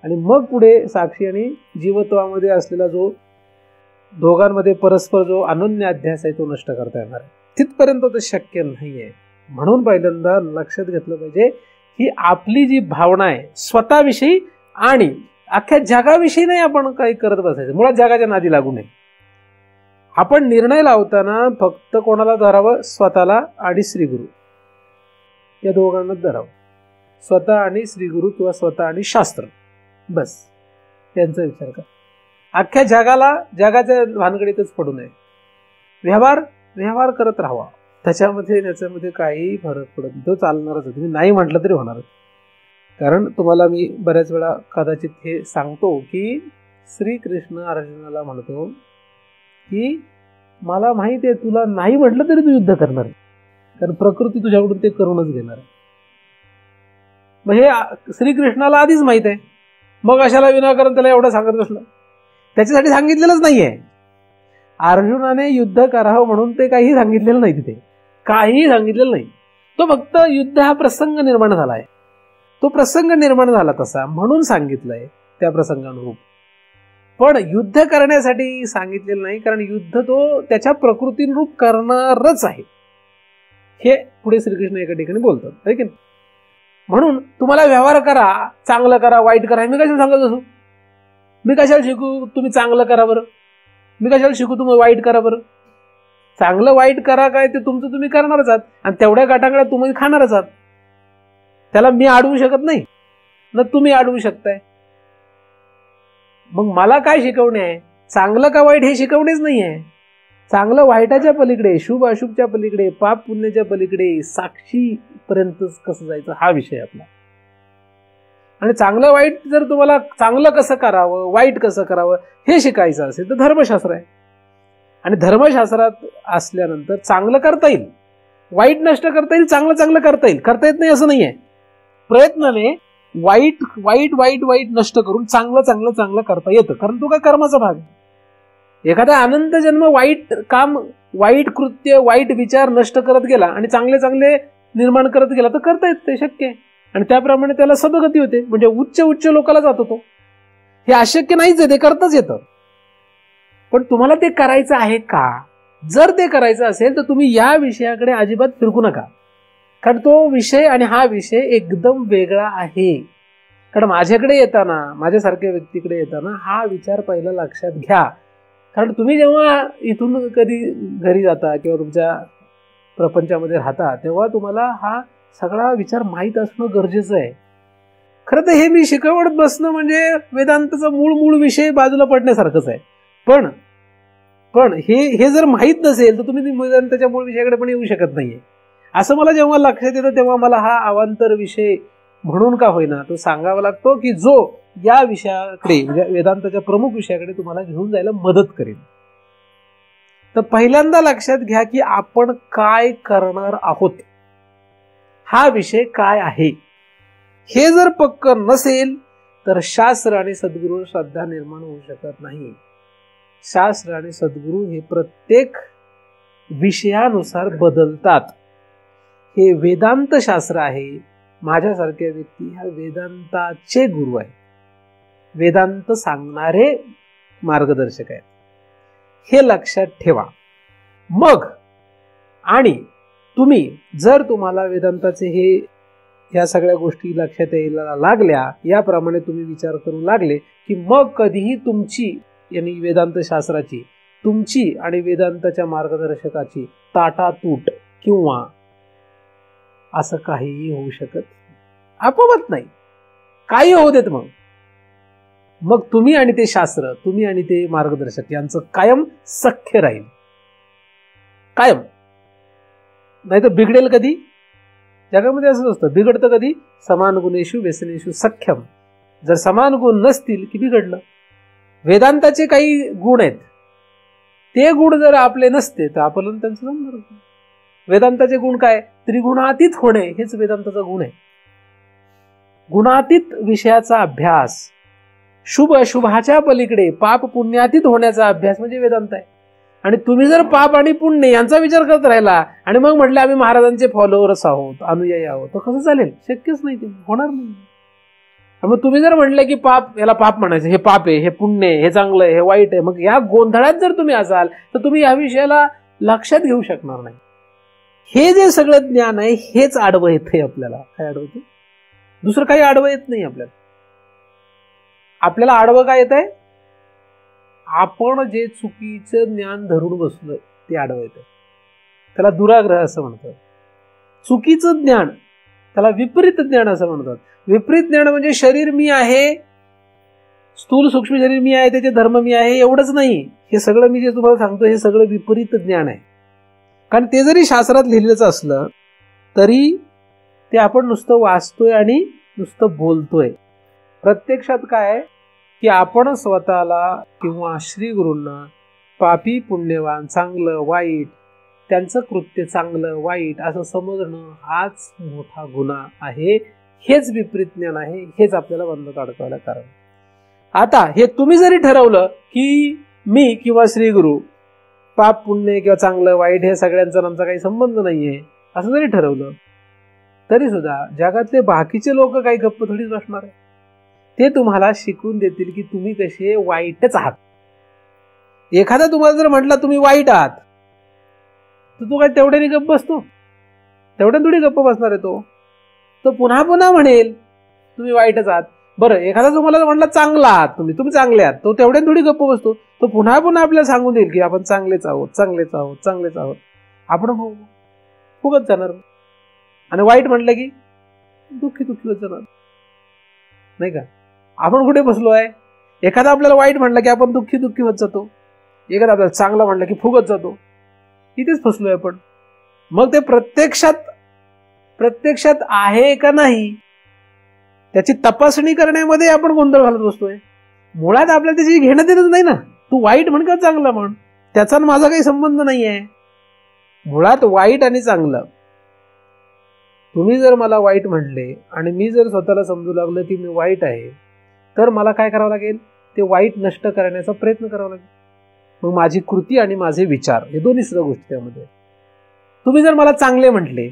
आणि मग पुढे साक्षी आणि जीवत्वामध्ये असलेला जो दोघांमध्ये परस्पर जो अनन्य अध्यास आहे तो नष्ट करता येणार आहे. तिथपर्यंत ते शक्य नाहीये. म्हणून पहिल्यांदा लक्षात घेतलं पाहिजे की आपली जी भावना आहे स्वतःविषयी आणि अख्ख्या जगाविषयी नाही आपण काही करत बसायचं, मुळात जगाच्या नादी लागू नये. आपण निर्णय लावताना फक्त कोणाला धरावं, स्वतःला आणि श्रीगुरु या दोघांनाच धरावं. स्वतः आणि श्रीगुरु किंवा स्वतः आणि शास्त्र, बस यांचा विचार करा. अख्ख्या जगाला जगाच्या भानगडीतच पडू नये. व्यवहार करत राहावा, त्याच्यामध्ये काही फरक पडत नाही, तो चालणारच आहे. तुम्ही नाही म्हटलं तरी होणार. कारण तुम्हाला मी बऱ्याच वेळा कदाचित हे सांगतो की श्रीकृष्ण अर्जुनाला म्हणतो की मला माहिती आहे तुला नाही म्हटलं तरी तू युद्ध करणार आहे, कारण प्रकृती तुझ्याकडून ते करूनच घेणार आहे. मग हे श्रीकृष्णाला आधीच माहित आहे, मग अशाला विनाकारण त्याला एवढं सांगत बसलं. त्याच्यासाठी सांगितलेलंच नाहीये. अर्जुनाने युद्ध करावं म्हणून ते काही सांगितलेलं नाही, तिथे काहीही सांगितलेलं नाही. तो फक्त युद्ध हा प्रसंग निर्माण झालाय, तो प्रसंग निर्माण झाला तसा म्हणून सांगितलंय त्या प्रसंगानुरूप. पण युद्ध करण्यासाठी सांगितलेलं नाही, कारण युद्ध तो त्याच्या प्रकृतीनुरूप करणारच आहे, हे पुढे श्रीकृष्ण एका ठिकाणी बोलतात, है की नाही. म्हणून तुम्हाला व्यवहार करा, चांगलं करा, वाईट करा, मी कशाला सांगत असू? मी कशाला शिकू तुम्ही चांगलं करा बरं, मी कशाला शिकू तुम्ही वाईट करा बरं? चांगलं वाईट करा काय ते तुमचं तुम्ही करणारच आहात, आणि तेवढ्या गाठांगड्या तुम्ही खाणारच आहात. त्याला मी अडवू शकत नाही ना तुम्ही अडवू शकताय. मग मला काय शिकवणे आहे? चांगलं का वाईट हे शिकवणेच नाही आहे. चांगलं वाईटाच्या पलीकडे, शुभ अशुभच्या पलीकडे, पाप पुण्याच्या पलीकडे साक्षी पर्यंत कसं जायचं हा विषय आपला. आणि चांगलं वाईट जर तुम्हाला चांगलं कसं करावं, वाईट कसं करावं हे शिकायचं असेल तर धर्मशास्त्र आहे. आणि धर्मशास्त्रात असल्यानंतर चांगलं करता येईल, वाईट नष्ट करता येईल, चांगलं करता येईल. करता येत नाही असं नाहीये. प्रयत्नाने वाईट वाईट वाईट वाईट नष्ट करून चांगलं करता येतं, कारण तो काय कर्माचा भाग आहे. एखादा अनंत जन्म वाईट काम, वाईट कृत्य, वाईट विचार नष्ट करत गेला आणि चांगले निर्माण करत गेला तर करता येत, ते शक्य आहे. आणि त्याप्रमाणे त्याला सदगती होते, म्हणजे उच्च लोकांना जात होतो. हे अशक्य नाहीच आहे, ते करताच येतं. पण तुम्हाला ते करायचं आहे का? जर ते करायचं असेल तर तुम्ही या विषयाकडे अजिबात फिरकू नका, कारण तो विषय आणि हा विषय एकदम वेगळा आहे. कारण माझ्याकडे येताना, माझ्यासारख्या व्यक्तीकडे येताना हा विचार पहिला लक्षात घ्या. कारण तुम्ही जेव्हा इथून कधी घरी जाता किंवा तुमच्या प्रपंचामध्ये राहता तेव्हा तुम्हाला हा सगळा विचार माहीत असणं गरजेचं आहे. खरं तर हे मी शिकवत बसणं म्हणजे वेदांताचा मूळ विषय बाजूला पडण्यासारखंच आहे. पण हे जर माहीत नसेल तर तुम्ही वेदांताच्या मूळ विषयाकडे पण येऊ शकत नाहीये. असं मला जेव्हा लक्षात येतं तेव्हा मला हा अवांतर विषय म्हणून का होईना तो सांगावा लागतो, की जो या विषयाकडे म्हणजे वेदांताच्या प्रमुख विषयाकडे तुम्हाला घेऊन जायला मदत करेल. तर पहिल्यांदा लक्षात घ्या की आपण काय करणार आहोत, हा विषय काय आहे. हे जर पक्क नसेल तर शास्त्र आणि सद्गुरू श्रद्धा निर्माण होऊ शकत नाही. शास्त्र आणि सद्गुरू हे प्रत्येक विषयानुसार बदलतात. हे वेदांत शास्त्र आहे. माझ्यासारख्या व्यक्ती ह्या वेदांताचे गुरु आहेत, वेदांत सांगणारे मार्गदर्शक आहेत. हे लक्षात ठेवा. मग आणि तुम्ही जर तुम्हाला वेदांताचे हे या सगळ्या गोष्टी लक्षात यायला लागल्या, याप्रमाणे तुम्ही विचार करू लागले की मग कधीही तुमची यांनी वेदांत शास्त्राची, तुमची आणि वेदांताच्या मार्गदर्शकाची ताटातूट किंवा असं काहीही होऊ शकत आपोआप नाही. काही होऊ देत. मग तुम्ही आणि ते शास्त्र, तुम्ही आणि ते मार्गदर्शक यांचं कायम सख्य राहील, कायम. नाही तर बिघडेल कधी. जगामध्ये असंच असतं, बिघडतं कधी? समान गुणेषु व्यसनेषु सख्यम. जर समान गुण नसतील की बिघडलं. वेदांताचे काही गुण आहेत, ते गुण जर आपले नसते तर आपण त्यांचं जमणार. वेदांताचे गुण काय? त्रिगुणातीत होणे हेच वेदांताचा गुण आहे. गुणातीत विषयाचा अभ्यास, शुभ अशुभाच्या पलीकडे पाप पुण्यातीत होण्याचा अभ्यास म्हणजे वेदांत आहे. आणि तुम्ही जर पाप आणि पुण्य यांचा विचार करत राहिला आणि मग म्हटले आम्ही महाराजांचे फॉलोअर्स आहोत, अनुयायी आहोत, तर कसं चालेल? शक्यच नाही, ते होणार नाही. मग तुम्ही जर म्हटले की पाप, याला पाप म्हणायचं, हे पाप आहे, हे पुण्य आहे, हे चांगलं आहे, हे वाईट आहे, मग या गोंधळात जर तुम्ही असाल तर तुम्ही या विषयाला लक्षात घेऊ शकणार नाही. हे जे सगळं ज्ञान आहे हेच आडवं येतंय आपल्याला. काय आडवं येतं? दुसरं काही आडवं येत नाही आपल्याला. आपल्याला आडवं काय येत आहे? आपण जे चुकीचं ज्ञान धरून बसलोय ते आडवं येतंय. त्याला दुराग्रह असं म्हणतात. चुकीचं ज्ञान त्याला विपरीत ज्ञान असं म्हणतात. विपरीत ज्ञान म्हणजे शरीर मी आहे, स्थूल सूक्ष्म शरीर मी आहे, त्याचे धर्म मी आहे, एवढंच नाही. हे सगळं मी जे तुम्हाला सांगतो हे सगळं विपरीत ज्ञान आहे. कारण ते जरी शास्त्रात लिहिलेच असलं तरी ते आपण नुसतं वाचतोय आणि नुसतं बोलतोय. प्रत्यक्षात काय आहे की आपण स्वतःला किंवा श्री गुरूंना पापी पुण्यवान, चांगलं वाईट, त्यांचं कृत्य चांगलं वाईट असं समजणं हाच मोठा गुन्हा आहे. हेच विपरीत ज्ञान आहे. हेच आपल्याला बंधनात अडकवायला कारण. आता हे तुम्ही जरी ठरवलं की मी किंवा श्री गुरु पाप पुण्य किंवा चांगलं वाईट हे सगळ्यांचा आमचा काही संबंध नाहीये असं जरी ठरवलं तरी सुद्धा जगातले बाकीचे लोक काही गप्प थोडीच बसणार आहे. ते तुम्हाला शिकवून देतील की तुम्ही कसे वाईटच आहात. एखादा तुम्हाला जर म्हटला तुम्ही वाईट आहात तर तू काय तेवढ्याने गप्प बसतो? तेवढ्या थोडी गप्प बसणार आहे तो पुन्हा पुन्हा म्हणेल तुम्ही वाईटच आहात. बरं, एखादा तुम्हाला म्हटला चांगला आहात, तुम्ही चांगले आहात, तो तेवढ्या थोडी गप्प बसतो. तो पुन्हा पुन्हा आपल्याला सांगून देईल की आपण चांगलेच आहोत, चांगलेच आहोत, चांगलेच आहोत. आपण फुगत जाणार. आणि वाईट म्हटलं की दुःखी होत जाणार, नाही का? आपण कुठे बसलो आहे? एखादा आपल्याला वाईट म्हटलं की आपण दुःखी होत जातो. एखादा आपल्याला चांगला म्हटलं की फुगत जातो. इथेच फसलोय आपण. मग ते प्रत्यक्षात आहे का नाही त्याची तपासणी करण्यामध्ये आपण गोंधळ घालत बसतोय. मुळात आपल्याला त्याची घेणं देणंच नाही ना. तू वाईट म्हण का चांगलं म्हण, त्याचा माझा काही संबंध नाही आहे. मुळात वाईट आणि चांगलं, तुम्ही जर मला वाईट म्हटले आणि मी जर स्वतःला समजू लागलं की मी वाईट आहे तर मला काय करावं लागेल? ते वाईट नष्ट करण्याचा प्रयत्न करावा लागेल. मग माझी कृती आणि माझे विचार हे दोन्ही सुद्धा गोष्टी त्यामध्ये. तुम्ही जर मला चांगले म्हटले,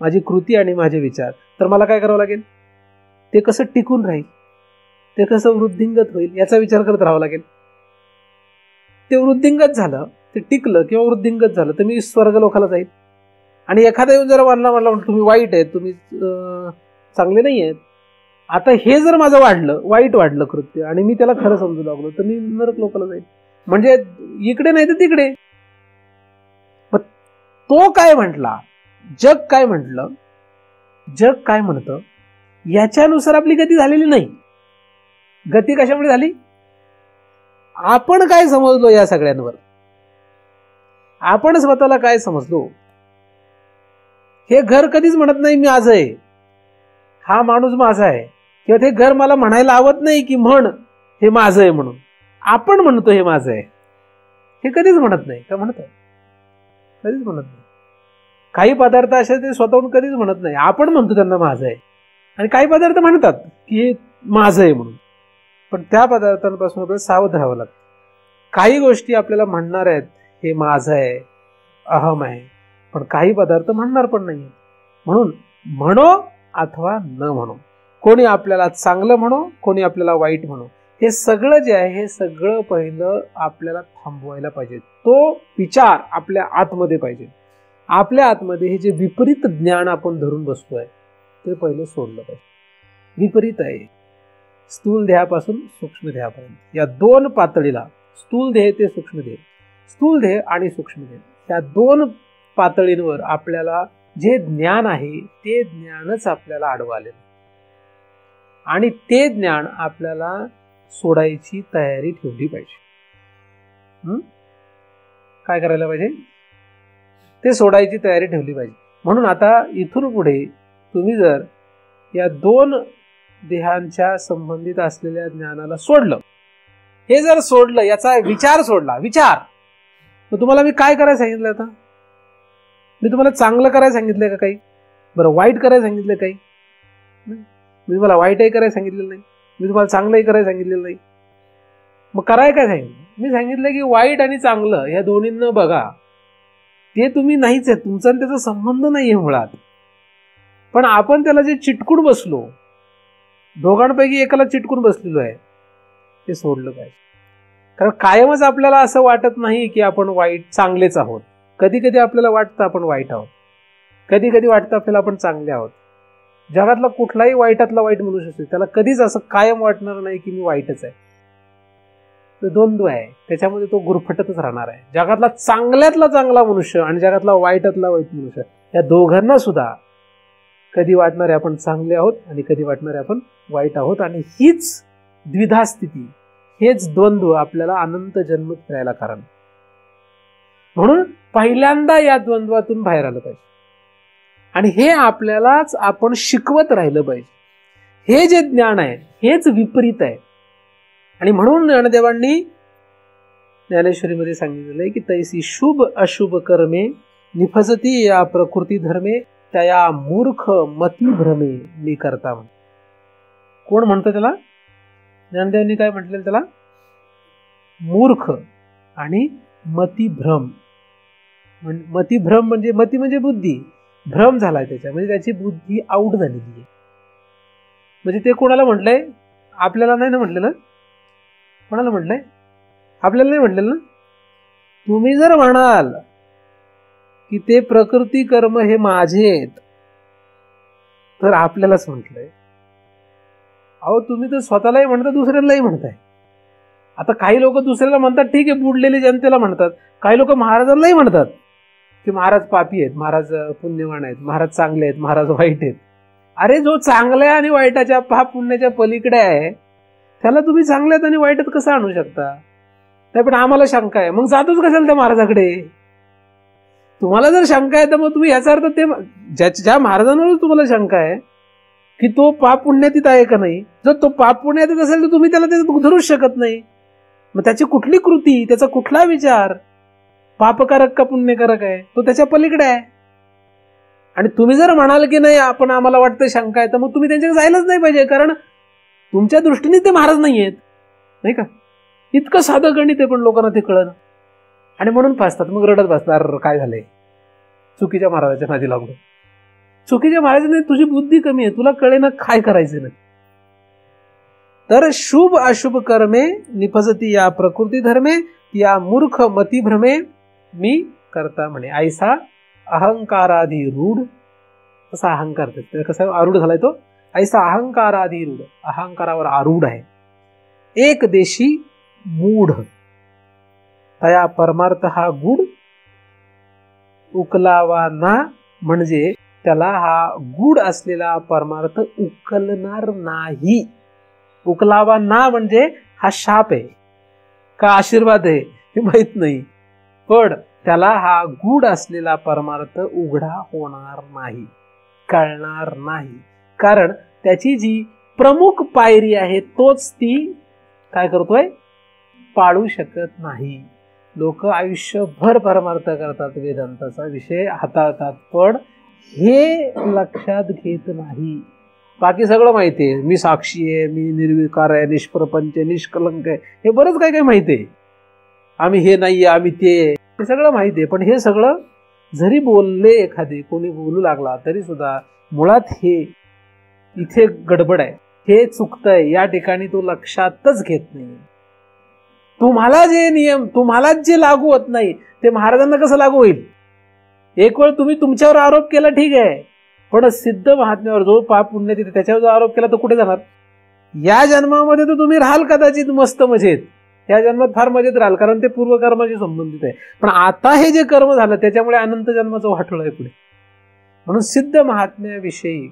माझी कृती आणि माझे विचार, तर मला काय करावं लागेल? ते कसं टिकून राहील, ते कसं वृद्धिंगत होईल याचा विचार करत राहावं लागेल. ते वृद्धिंगत झालं, ते टिकलं किंवा वृद्धिंगत झालं तर मी स्वर्ग लोकाला जाईल. आणि एखादा येऊन जरा म्हणला तुम्ही वाईट आहेत, तुम्ही चांगले नाही आहेत, आता हे जर माझं वाढलं, वाईट वाढलं कृत्य आणि मी त्याला खरं समजू लागलो तर मी नरक लोकाला जाईल. म्हणजे इकडे नाही तर तिकडे. पण तो काय म्हटला, जग काय म्हटलं, जग काय म्हणतं याच्यानुसार आपली गती झालेली नाही. गती कशामुळे झाली? आपण काय समजलो या सगळ्यांवर. आपण स्वतःला काय समजलो. हे घर कधीच म्हणत नाही मी माझं आहे, हा माणूस माझा आहे, किंवा ते घर मला म्हणायला आवडत नाही की म्हण हे माझं आहे म्हणून. आपण म्हणतो हे माझं आहे. हे कधीच म्हणत नाही. का म्हणत? कधीच म्हणत नाही. काही पदार्थ असे ते स्वतःहून कधीच म्हणत नाही. आपण म्हणतो त्यांना माझं आहे. आणि काही पदार्थ म्हणतात की हे माझं आहे म्हणून. पण त्या पदार्थांपासून आपल्याला सावध राहावं लागतं. काही गोष्टी आपल्याला म्हणणार आहेत हे माझं आहे, अहम आहे, पण काही पदार्थ म्हणणार पण नाही. म्हणून म्हणो अथवा न म्हणो, कोणी आपल्याला चांगलं म्हणो, कोणी आपल्याला वाईट म्हणो, हे सगळं जे आहे हे सगळं पहिलं आपल्याला थांबवायला पाहिजे. तो विचार आपल्या आतमध्ये पाहिजे. आपल्या आतमध्ये हे जे विपरीत ज्ञान आपण धरून बसतोय ते पहिलं सोडलं पाहिजे. विपरीत आहे. स्थूल देहापासून सूक्ष्म देहापर्यंत या दोन पातळीला, स्थूल देह ते सूक्ष्म देह, स्थूल देह आणि सूक्ष्म देह या दोन पातळींवर आपल्याला जे ज्ञान आहे ते ज्ञानच आपल्याला आडवं आलेलं आणि ते ज्ञान आपल्याला सोडायची तयारी ठेवली पाहिजे. काय करायला पाहिजे? ते सोडायची तयारी ठेवली पाहिजे. म्हणून आता इथून पुढे तुम्ही जर या दोन देहांच्या संबंधित असलेल्या ज्ञानाला सोडलं, हे जर सोडलं, याचा विचार सोडला, विचार, मग तुम्हाला मी काय करायला सांगितलं? आता मी तुम्हाला चांगलं करायला सांगितलंय का काही? बरं, वाईट करायला सांगितलं काही? मी तुम्हाला वाईटही करायला सांगितलेलं नाही, मी तुम्हाला चांगलंही करायला सांगितलेलं नाही. मग करायला काय सांगितलं? मी सांगितलं की वाईट आणि चांगलं ह्या दोन्हींना बघा, ते तुम्ही नाहीच आहे, तुमचा त्याचा संबंध नाहीये मुळात. पण आपण त्याला जे चिटकून बसलो, दोघांपैकी एकाला चिटकून बसलेलो आहे, ते सोडलं पाहिजे. कारण कायमच आपल्याला असं वाटत नाही की आपण वाईट चांगलेच आहोत. कधी कधी आपल्याला वाटतं आपण वाईट आहोत, कधी कधी वाटतं आपल्याला आपण चांगले आहोत. जगातला कुठलाही वाईटातला वाईट मनुष्य असतो, त्याला कधीच असं कायम वाटणार नाही की मी वाईटच आहे. तो द्वंद्व आहे, त्याच्यामध्ये तो गुरफटतच राहणार आहे. जगातला चांगल्यातला चांगला मनुष्य आणि जगातला वाईटातला वाईट मनुष्य, या दोघांना सुद्धा कधी वाटणारे आपण चांगले आहोत आणि कधी वाटणारे आपण वाईट आहोत. आणि हीच द्विधा स्थिती, हेच द्वंद्व आपल्याला अनंत जन्म फिरायला कारण. म्हणून पहिल्यांदा या द्वंद्वातून बाहेर आलं पाहिजे आणि हे आपल्यालाच आपण शिकवत राहिलं पाहिजे. हे जे ज्ञान आहे हेच विपरीत आहे. आणि म्हणून ज्ञानदेवांनी ज्ञानेश्वरीमध्ये सांगितलेलं आहे की तैसी शुभ अशुभ कर्मे निफजती या प्रकृती धर्मे त्या मूर्ख मती भ्रमे मी करता. कोण म्हणतं त्याला? ज्ञानदेवांनी काय म्हटलेलं त्याला? मूर्ख आणि मतिभ्रम. मतिभ्रम म्हणजे मती म्हणजे बुद्धी, भ्रम झालाय त्याच्या, म्हणजे त्याची बुद्धी आऊट झालेली आहे. म्हणजे ते कोणाला म्हटलंय? आपल्याला नाही ना म्हटलेलं. कोणाला म्हटलंय? आपल्याला नाही म्हटलेलं ना. तुम्ही जर म्हणाल की ते प्रकृती कर्म हे माझे आहेत, तर आपल्यालाच म्हटलंय. अहो तुम्ही तर स्वतःलाही म्हणता, दुसऱ्यालाही म्हणताय. आता काही लोक दुसऱ्याला म्हणतात ठीक आहे, बुडलेली जनतेला म्हणतात. काही लोक महाराजांनाही म्हणतात की महाराज पापी आहेत, महाराज पुण्यवान आहेत, महाराज चांगले आहेत, महाराज वाईट आहेत. अरे जो चांगल्या आणि वाईटाच्या पाप पुण्याच्या पलीकडे आहे, त्याला तुम्ही चांगल्यात आणि वाईटात कसं आणू शकता? नाही, पण आम्हाला शंका आहे. मग जातोच कशाला त्या महाराजाकडे? तुम्हाला जर शंका आहे तर मग तुम्ही याचा अर्थ ते ज्या महाराजांवर तुम्हाला शंका आहे की तो पाप पुण्यातीत आहे का नाही, जर तो पाप पुण्यातीत असेल तर तुम्ही त्याला त्याच्यात धरूच शकत नाही. मग त्याची कुठली कृती, त्याचा कुठला विचार पापकारक का पुण्यकारक आहे, तो त्याच्या पलीकडे आहे. आणि तुम्ही जर म्हणाल की नाही आपण आम्हाला वाटतं शंका आहे, तर मग तुम्ही त्यांच्याकडे जायलाच नाही पाहिजे, कारण तुमच्या दृष्टीने ते महाराज नाही आहेत, नाही का? इतकं साधं गणित आहे, पण लोकांना ते कळलं आणि म्हणून फासतात. मग रडत बसणार, काय झालंय, चुकीच्या महाराजाच्या नादी लागलो. चुकीच्या महाराजांनी तुझी बुद्धी कमी आहे, तुला कळे ना काय करायचं नाही. तर शुभ अशुभ कर्मे निपजती या प्रकृती धर्मे या मूर्ख मती भ्रमे मी करता म्हणे. ऐसा अहंकाराधी रूढ, कसा अहंकार, कसा आरूढ झालाय तो, ऐसा अहंकाराधी रूढ, अहंकारावर आरूढ आहे. एक देशी मूढ तया परमार्थ हा गुढ उकलावा ना, म्हणजे त्याला हा गुढ असलेला परमार्थ उकलणार नाही. उकलावा ना म्हणजे हा शाप आहे का आशीर्वाद आहे हे माहित नाही, पण त्याला हा गूढ असलेला परमार्थ उघडा होणार नाही, कळणार नाही. कारण त्याची जी प्रमुख पायरी आहे तोच ती काय करतोय, पाळू शकत नाही. लोक आयुष्यभर परमार्थ करतात, वेदांताचा विषय हाताळतात, पण हे लक्षात घेत नाही. बाकी सगळं माहिती आहे, मी साक्षी आहे, मी निर्विकार आहे, निष्प्रपंच आहे, निष्कलंक आहे, हे बरंच काय काय माहिती आहे. आम्ही हे नाहीये, आम्ही ते, हे सगळं माहिती आहे. पण हे सगळं जरी बोलले, एखादे कोणी बोलू लागला तरी सुद्धा मुळात हे इथे गडबड आहे, हे चुकतंय, या ठिकाणी तो लक्षातच घेत नाही. तुम्हाला जे नियम, तुम्हाला जे लागू होत नाही ते महाराजांना कसं लागू होईल? एक वेळ तुम्ही तुमच्यावर आरोप केला ठीक आहे, पण सिद्ध महात्म्यावर जो पाप पुण्य तिथे त्याच्यावर जो आरोप केला तो कुठे जाणार? या जन्मामध्ये तर तुम्ही राहाल कदाचित मस्त मजेत, या जन्मात फार मजेत राहाल, कारण ते पूर्वकर्माशी संबंधित आहे. पण आता हे जे कर्म झालं त्याच्यामुळे अनंत जन्माचं वाटोळं आहे पुढे. म्हणून सिद्ध महात्म्याविषयी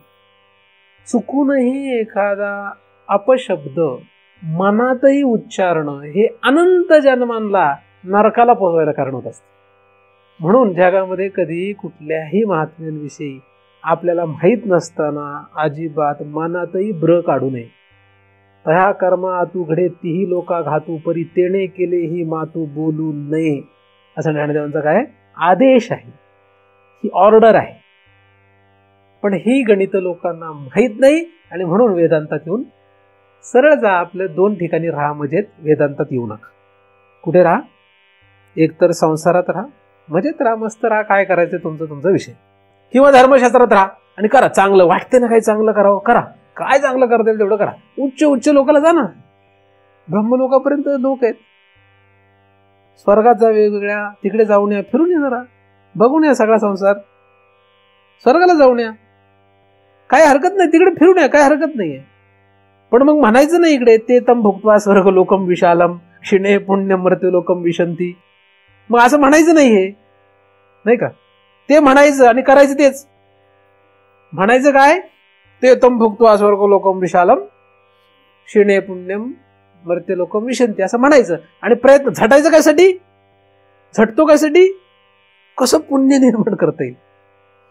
चुकूनही एखादा अपशब्द मनातही उच्चारणं हे अनंत जन्मांना नरकाला पोहोचवायला कारण होत असतं. म्हणून जगामध्ये कधी कुठल्याही महात्म्यांविषयी आपल्याला माहीत नसताना अजिबात मनातही ब्र काढू नये. तया कर्मा तू घडे तीही लोका घातू, परी तेणे केले ही मातू बोलू नये, असं ज्ञानदेवांचा काय आदेश आहे, ही ऑर्डर आहे. पण ही गणित लोकांना माहीत नाही आणि म्हणून वेदांतात येऊन सरळ जा, आपल्या 2 ठिकाणी राहा, मजेत वेदांतात येऊ नका. कुठे राहा? एकतर संसारात राहा, मजेत राहा, मस्त राहा, काय करायचं तुमचा विषय, किंवा धर्मशास्त्रात राहा आणि करा चांगलं, वाटते ना काही चांगलं करावं, करा, काय चांगलं करता येईल तेवढं करा. उच्च लोकाला जा ना, ब्रह्मलोकापर्यंत लोक आहेत, स्वर्गात जा, वेगवेगळ्या तिकडे जाऊन या, फिरून या, जरा बघून या सगळा संसार, स्वर्गाला जाऊन या, काय हरकत नाही, तिकडे फिरून या, काय हरकत नाहीये. पण मग म्हणायचं नाही इकडे ते तम भुक्त्वा स्वर्ग लोकम विशालम क्षिणे पुण्य मृत्यू लोकम विशंती, मग असं म्हणायचं नाही, हे नाही का, ते म्हणायचं आणि करायचं तेच. म्हणायचं काय, ते तम भुक्त्वा स्वर्ग लोकम विशालम क्षिणे पुण्यम मृत्यू लोकम विशंती असं म्हणायचं, आणि प्रयत्न झटायचं कायसाठी, झटतो कायसाठी, कसं पुण्य निर्माण करता येईल.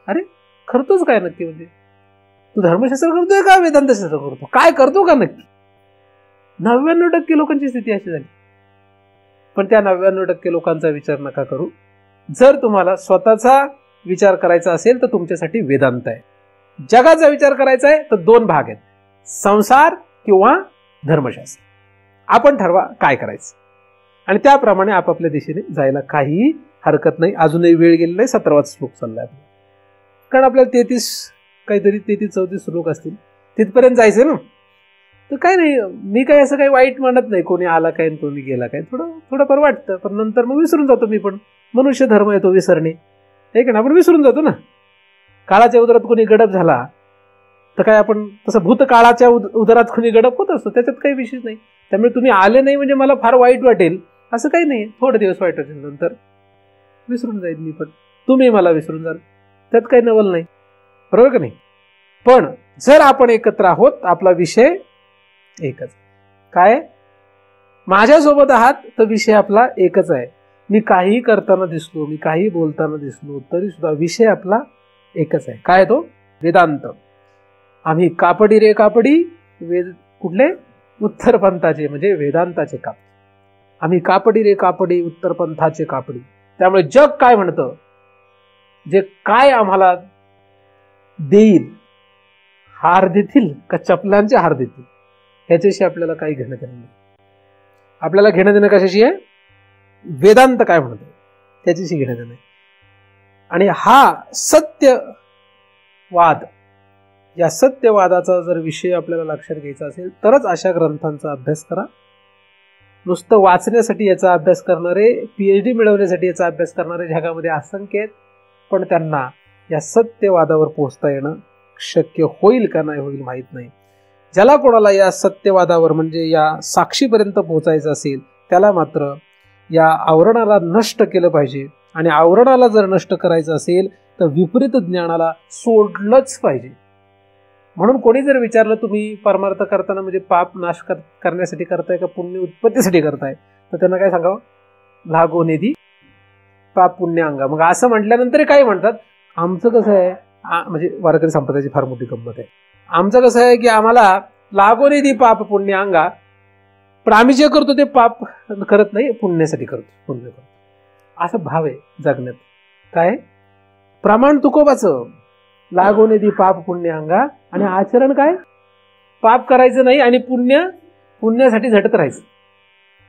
अरे करतोच काय नक्की, म्हणजे तू धर्मशास्त्र करतोय का वेदांतशास्त्र करतो, काय करतो का नक्की. 99% लोकांची स्थिती अशी झाली. पण त्या 99% लोकांचा विचार नका करू. जर तुम्हाला स्वतःचा विचार करायचा असेल तर तुमच्यासाठी वेदांत आहे. जगाचा विचार करायचा आहे तर 2 भाग आहेत, संसार किंवा धर्मशास्त्र. आपण ठरवा काय करायचं आणि त्याप्रमाणे आपापल्या दिशेने जायला काही हरकत नाही. अजूनही वेळ गेलेला नाही, 17वाच श्लोक चाललाय आपला, कारण आपल्याला 33-34 श्लोक असतील, तिथपर्यंत जायचं ना. तर काय नाही, मी काय असं काही वाईट म्हणत नाही, कोणी आला काय कोणी गेला काय, थोडंफार वाटतं, पण नंतर मग विसरून जातो. मी पण मनुष्य धर्म येतो विसरणे, हे का ना, आपण विसरून जातो ना. काळाच्या उदरात कोणी गडप झाला तर काय आपण तसं भूतकाळाच्या उदरात कोणी गडप होत असतो, त्याच्यात काही विशेष नाही. त्यामुळे तुम्ही आले नाही म्हणजे मला फार वाईट वाटेल असं काही नाही. थोडे दिवस वाईट वाटेल, नंतर विसरून जाईल मी, पण तुम्ही मला विसरून जाल, त्यात काही नवल नाही, बरोबर का नाही. पण जर आपण एकत्र आहोत, आपला विषय एकच, काय माझ्यासोबत आहात तर विषय आपला एकच आहे. मी काही करताना दिसलो, मी काही बोलताना दिसलो, तरी सुद्धा विषय आपला एकच आहे. काय तो? वेदांत. आम्ही कापडी रे कापडी, वेद कुठले? उत्तर पंथाचे, म्हणजे वेदांताचे कापडी. आम्ही कापडी रे कापडी, उत्तर पंथाचे कापडी. त्यामुळे जग काय म्हणतं, जे काय आम्हाला देईल, हार देतील का चपलांचे हार देतील, ह्याच्याशी आपल्याला काही घेणं देणं नाही. आपल्याला घेणं देणं कशाशी आहे? वेदांत काय म्हणतो त्याच्याशी घेणं देणं. आणि हा सत्यवाद, या सत्यवादाचा जर विषय आपल्याला लक्षात घ्यायचा असेल तरच अशा ग्रंथांचा अभ्यास करा. नुसतं वाचण्यासाठी याचा अभ्यास करणारे, PhD मिळवण्यासाठी याचा अभ्यास करणारे जगामध्ये असंख्य आहेत, पण त्यांना या सत्यवादावर पोहोचता येणं शक्य होईल का नाही होईल माहीत नाही. ज्याला कोणाला या सत्यवादावर म्हणजे या साक्षीपर्यंत पोहोचायचं असेल त्याला मात्र या आवरणाला नष्ट केलं पाहिजे. आणि आवरणाला जर नष्ट करायचं असेल तर विपरीत ज्ञानाला सोडलंच पाहिजे. म्हणून कोणी जर विचारलं तुम्ही परमार्थ करताना म्हणजे पाप नाश करण्यासाठी करताय का पुण्य उत्पत्तीसाठी करताय, तर त्यांना काय सांगावं? लागो निधी पाप पुण्य अंगा. मग असं म्हटल्यानंतर काय म्हणतात, आमचं कसं आहे, म्हणजे वारकरी संप्रदायाची फार मोठी गंमत आहे. आमचं कसं आहे की आम्हाला लागो निधी पाप पुण्य अंगा, पण आम्ही जे करतो ते पाप करत नाही, पुण्यासाठी करतो, पुण्य करतो. असा भाव आहे जगण्यात. काय प्रमाण तुकोबाचं, लागो निधी पाप पुण्य अंगा, आणि आचरण काय? पाप करायचं नाही आणि पुण्यासाठी झटत राहायचं.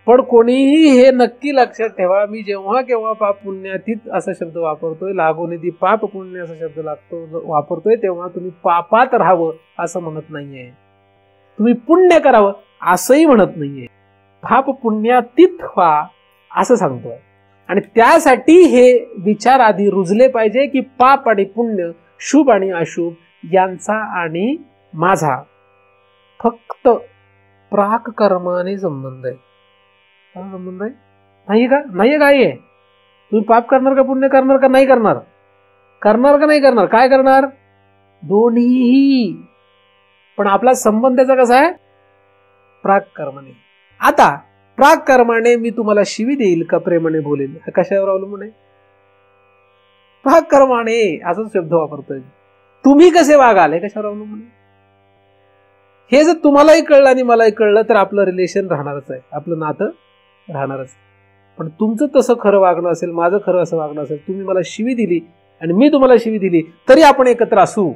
पण कोणीही हे नक्की लक्षात ठेवा, मी जेव्हा केव्हा पाप पुण्यातीत असा शब्द वापरतोय, लागो निधी पाप पुण्य असा शब्द वापरतोय, तेव्हा तुम्ही पापात राहावं असं म्हणत नाहीये, तुम्ही पुण्य करावं असंही म्हणत नाहीये. पाप पुण्यातीत व्हा असं सांगतोय. आणि त्यासाठी हे विचार आधी रुजले पाहिजे की पाप आणि पुण्य, शुभ आणि अशुभ यांचा आणि माझा फक्त प्राक कर्माने संबंध आहे. संबंध आहे नाही का? नाही काय आहे? तुम्ही पाप करणार का पुण्य करणार का नाही करणार? करणार का नाही करणार? काय करणार? दोन्हीही. पण आपला संबंध त्याचा कसा आहे? प्राक कर्माने. आता प्राक कर्माने मी तुम्हाला शिवी देईल का प्रेमाने बोलेल, कशावर अवलंबून आहे? प्राक कर्माने असाच शब्द वापरतोय. तुम्ही कसे वागाल हे कशावर अवलंबून आहे? हे जर तुम्हालाही कळलं आणि मलाही कळलं तर आपलं रिलेशन राहणारच आहे, आपलं नातं राहणारच. पण तुमचं तसं खरं वागणं असेल, माझं खरं असं वागणं असेल, तुम्ही मला शिवी दिली आणि मी तुम्हाला शिवी दिली तरी आपण एकत्र असू,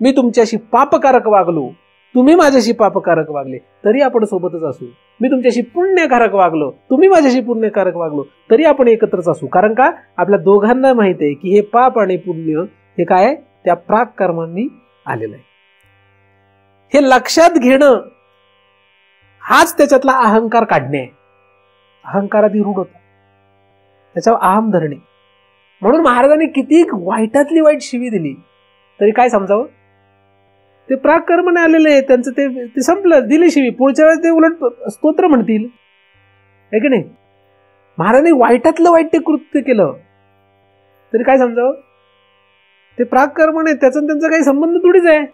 मी तुमच्याशी पापकारक वागलो तुम्ही माझ्याशी पापकारक वागले तरी आपण सोबतच असू, मी तुमच्याशी पुण्यकारक वागलो, तुम्ही माझ्याशी पुण्यकारक वागलो तरी आपण एकत्रच असू. कारण का आपल्या दोघांना माहित आहे की हे पाप आणि पुण्य हे काय त्या प्राक कर्मांनी आलेलं आहे. हे लक्षात घेणं हाच त्याच्यातला अहंकार काढणे आहे. अहंकारात रूढ होता, त्याच्यावर अहम धरणे. म्हणून महाराजांनी किती वाईटातली वाईट शिवी दिली तरी काय समजावं, ते प्राकर्माने आलेले आहे, त्यांचं ते संपलं, दिली शिवी. पुढच्या वेळेस ते उलट स्तोत्र म्हणतील, आहे की नाही. महाराजांनी वाईटातलं वाईट ते कृत्य केलं तरी काय समजावं, ते प्राकर्माने, त्याचा त्यांचा काही संबंध थोडीच आहे.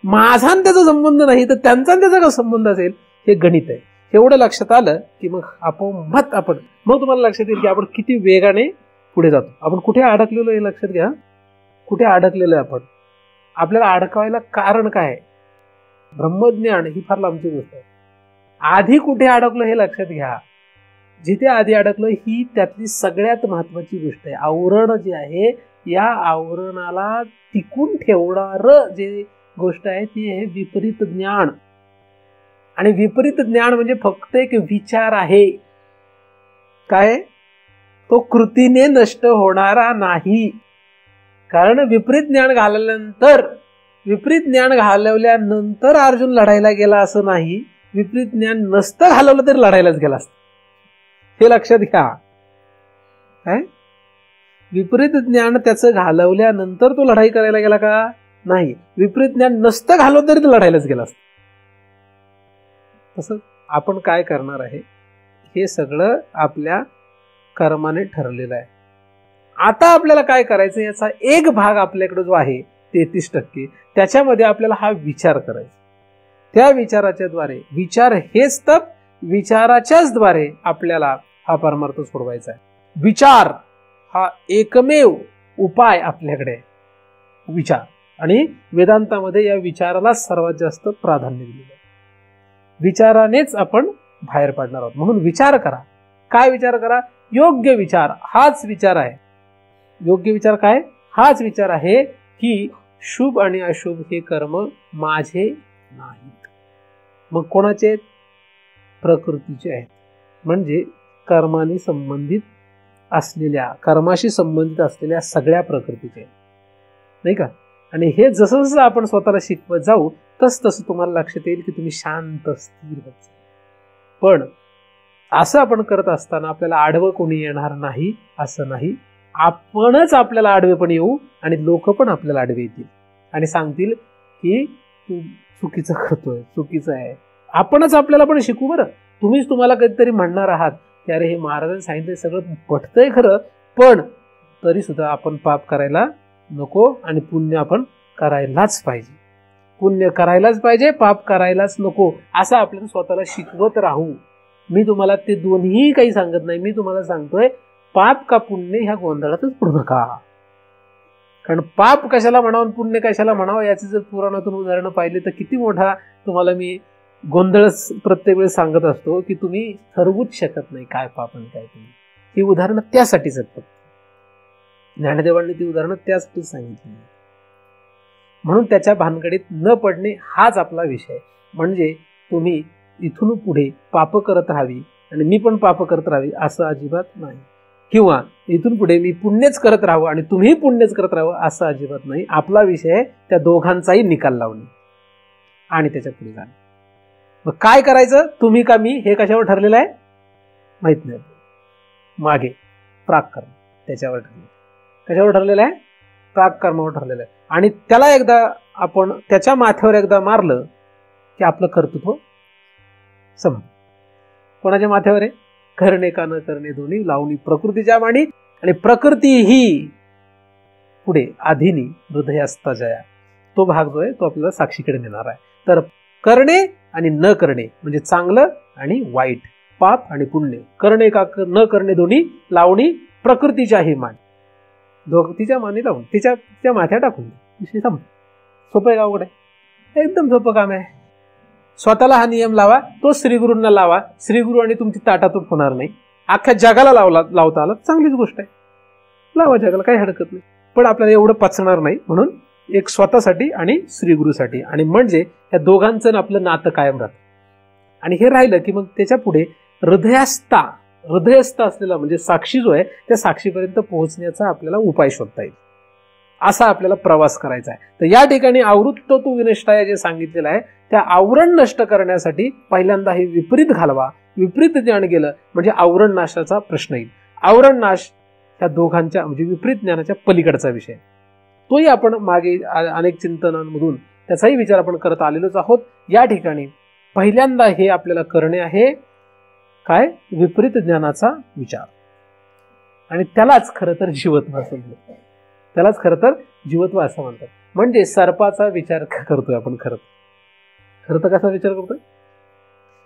माझा त्याचा संबंध नाही तर त्यांचा त्याचा काय संबंध असेल, हे गणित आहे. एवढं लक्षात आलं की मग आपण मग तुम्हाला लक्षात येईल की आपण किती वेगाने पुढे जातो. आपण कुठे अडकलेलो हे लक्षात घ्या. कुठे अडकलेलो आहे आपण, आपल्याला अडकवायला कारण काय, ब्रह्मज्ञान ही फार लांबची गोष्ट आहे. आधी कुठे अडकलो हे लक्षात घ्या. जिथे आधी अडकलो ही त्यातली सगळ्यात महत्वाची गोष्ट आहे. आवरण जे आहे, या आवरणाला टिकून ठेवणार जे गोष्ट आहे ती आहे विपरीत ज्ञान. आणि विपरीत ज्ञान म्हणजे फक्त एक विचार आहे, काय तो कृतीने नष्ट होणारा नाही. कारण विपरीत ज्ञान घालवल्यानंतर अर्जुन लढायला गेला असं नाही, विपरीत ज्ञान नसतं घालवलं तरी लढायलाच गेला असतं. हे लक्षात घ्या. काय विपरीत ज्ञान त्याचं घालवल्यानंतर तो लढाई करायला गेला का, नाही, विपरीत ज्ञान नसतं घालवलं तरी तो लढायलाच गेला असतं. तसं आपण काय करणार आहे हे सगळं आपल्या कर्माने ठरलेलं आहे. आता आपल्याला काय करायचं, याचा एक भाग आपल्याकडे जो आहे 33%, त्याच्यामध्ये आपल्याला हा विचार करायचा. त्या विचाराच्या द्वारे, विचार हेच तप, विचाराच्याच द्वारे आपल्याला हा परमार्थ सोडवायचा आहे. विचार हा एकमेव उपाय आपल्याकडे आहे, विचार. आणि वेदांतामध्ये या विचाराला सर्वात जास्त प्राधान्य दिलेलं आहे. विचारानेच आपण बाहेर पडणार आहोत. म्हणून विचार करा. काय विचार करा, योग्य विचार हाच विचार आहे. योग्य विचार काय, हाच विचार आहे की शुभ आणि अशुभ हे कर्म माझे नाहीत. मग कोणाचे, प्रकृतीचे आहेत. म्हणजे कर्माशी संबंधित असलेल्या सगळ्या प्रकृतीचे, नाही का. आणि हे जसं जसं आपण स्वतःला शिकवत जाऊ तसं तुम्हाला लक्षात येईल की तुम्ही शांत स्थिर होत. पण असं आपण करत असताना आपल्याला आडवं कोणी येणार नाही असं नाही. आपणच आपल्याला आडवे पण येऊ आणि लोक पण आपल्याला आडवे येतील आणि सांगतील की तू चुकीचं करतोय, चुकीचं आहे. आपणच आपल्याला पण शिकू. बरं, तुम्हीच तुम्हाला कधीतरी म्हणणार आहात की अरे हे महाराजांनी सांगितलं सगळं पटतंय खरं, पण तरी सुद्धा आपण पाप करायला नको आणि पुण्य आपण करायलाच पाहिजे. पुण्य करायलाच पाहिजे, पाप करायलाच नको, असं आपल्याला स्वतःला शिकवत राहू. मी तुम्हाला ते दोन्ही काही सांगत नाही. मी तुम्हाला सांगतोय पाप का पुण्य ह्या गोंधळातच पडू नका. कारण पाप कशाला म्हणावं, पुण्य कशाला म्हणावं, याची जर पुराणातून उदाहरणं पाहिली तर किती मोठा तुम्हाला मी गोंधळ प्रत्येक वेळेस सांगत असतो की तुम्ही ठरवूच शकत नाही काय पाप आणि काय पुण्य. ही उदाहरणं त्यासाठीच आहेत. ज्ञानदेवांनी ती उदाहरणं त्यासाठीच सांगितली. म्हणून त्याच्या भानगडीत न पडणे हाच आपला विषय. म्हणजे तुम्ही इथून पुढे पाप करत राहावी आणि मी पण पाप करत राहावी असं अजिबात नाही, किंवा इथून पुढे मी पुण्यच करत राहावं आणि तुम्ही पुण्यच करत राहावं असं अजिबात नाही. आपला विषय त्या दोघांचाही निकाल लावणे आणि त्याच्या पुढे जाणे. मग काय करायचं, तुम्ही का मी, हे कशावर ठरलेलं आहे माहित नाही. मागे प्राककर्म त्याच्यावर ठरलेलं. कशावर ठरलेलं आहे, प्राककर्मावर ठरलेलं आहे. आणि त्याला एकदा आपण त्याच्या माथ्यावर एकदा मारलं की आपलं कर्तृत्व सम. कोणाच्या माथ्यावर आहे, करणे का न करणे दोन्ही लावणी प्रकृतीच्या माणी. आणि प्रकृती ही पुढे आधीनी हृदयास्ता जया, तो भाग जो आहे तो आपल्याला साक्षीकडे नेणार आहे. तर करणे आणि न करणे म्हणजे चांगलं आणि वाईट, पाप आणि पुण्य, करणे का न करणे दोन्ही लावणी प्रकृतीच्याही मान, तिच्या माने लावून तिच्या माथ्या टाकून विषय संप. सोपं आहे का अवघड आहे, एकदम सोपं काम आहे. स्वतःला हा नियम लावा, तो श्रीगुरूंना लावा. श्रीगुरू आणि तुमची ताटातूट होणार नाही. अख्ख्या जगाला लावता आला चांगलीच गोष्ट आहे, लावा जगाला, काही हरकत नाही. पण आपल्याला एवढं पचणार नाही, म्हणून एक स्वतःसाठी आणि श्री गुरुसाठी, आणि म्हणजे या दोघांचं आपलं नातं कायम राहतं. आणि हे राहिलं की मग त्याच्या पुढे हृदयस्थ असलेला म्हणजे साक्षी जो आहे त्या साक्षीपर्यंत पोहोचण्याचा आपल्याला उपाय शोधता येईल. असा आपल्याला प्रवास करायचा आहे. तर या ठिकाणी आवृत्तो तू विनष्टाय जे सांगितलेलं आहे त्या आवरण नष्ट करण्यासाठी पहिल्यांदा हे विपरीत घालवा. विपरीत ज्ञान गेलं म्हणजे आवरण नाशाचा प्रश्न येईल. आवरण नाश ह्या दोघांच्या म्हणजे विपरीत ज्ञानाच्या पलीकडचा विषय, तोही आपण मागे अनेक चिंतनांमधून त्याचाही विचार आपण करत आलेलोच आहोत. या ठिकाणी पहिल्यांदा हे आपल्याला करणे आहे काय, विपरीत ज्ञानाचा विचार. आणि त्यालाच खरं तर जीवत्व असं म्हणतात. त्यालाच खरं तर जीवत्व असं म्हणतात. म्हणजे सर्पाचा विचार करतोय आपण. खरं तर कसा विचार करतोय,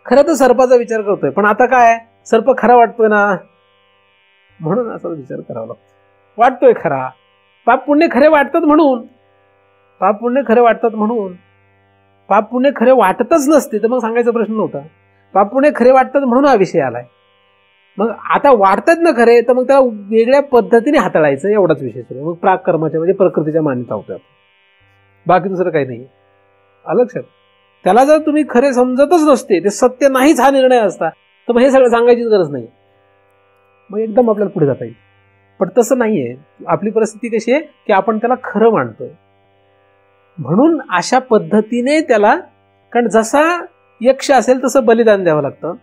खरं तर सर्पाचा विचार करतोय. पण आता काय, सर्प खरा वाटतोय ना, म्हणून असा विचार करावा लागतो. वाटतोय खरा, पाप पुण्य खरे वाटतात म्हणून, पाप पुण्य खरे वाटतात म्हणून. पाप पुण्य खरे वाटतच नसते तर मग सांगायचा प्रश्न नव्हता. पाप पुण्य खरे वाटतात म्हणून हा विषय आलाय. मग आता वाटतात ना खरे, तर मग त्याला वेगळ्या पद्धतीने हाताळायचं एवढाच विषय सुरू. मग प्राक कर्माच्या म्हणजे प्रकृतीच्या मान्यता होत्या, बाकी दुसरं काही नाही. आलं लक्षात. त्याला जर तुम्ही खरे समजतच नसते, ते सत्य नाहीच हा निर्णय असता, तर मग हे सगळं सांगायचीच गरज नाही. मग एकदम आपल्याला पुढे जाता येईल. पण तसं नाहीये. आपली परिस्थिती कशी आहे की आपण त्याला खरं मानतोय, म्हणून अशा पद्धतीने त्याला, कारण जसा यक्ष असेल तसं बलिदान द्यावं लागतं.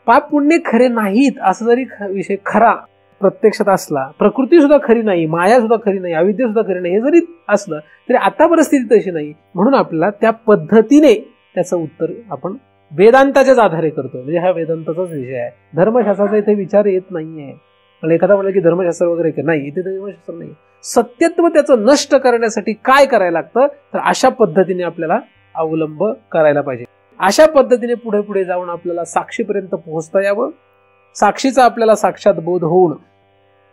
पाप पुण्य खरे नाहीत असं जरी विषय खरा प्रत्यक्षात असला, प्रकृती सुद्धा खरी नाही, माया सुद्धा खरी नाही, अविद्या सुद्धा खरी नाही, हे जरी असलं तरी आता परिस्थिती तशी नाही. म्हणून आपल्याला त्या पद्धतीने त्याचं उत्तर आपण वेदांताच्याच आधारे करतोय. म्हणजे हा वेदांताचाच विषय आहे. धर्मशास्त्राचा इथे विचार येत नाहीये. मला एखादा म्हणलं की धर्मशास्त्र वगैरे नाही, इथे धर्मशास्त्र नाही. सत्यत्व त्याचं नष्ट करण्यासाठी काय करायला लागतं, तर अशा पद्धतीने आपल्याला अवलंब करायला पाहिजे. अशा पद्धतीने पुढे पुढे जाऊन आपल्याला साक्षीपर्यंत पोहोचता यावं. साक्षीचा आपल्याला साक्षात बोध होऊन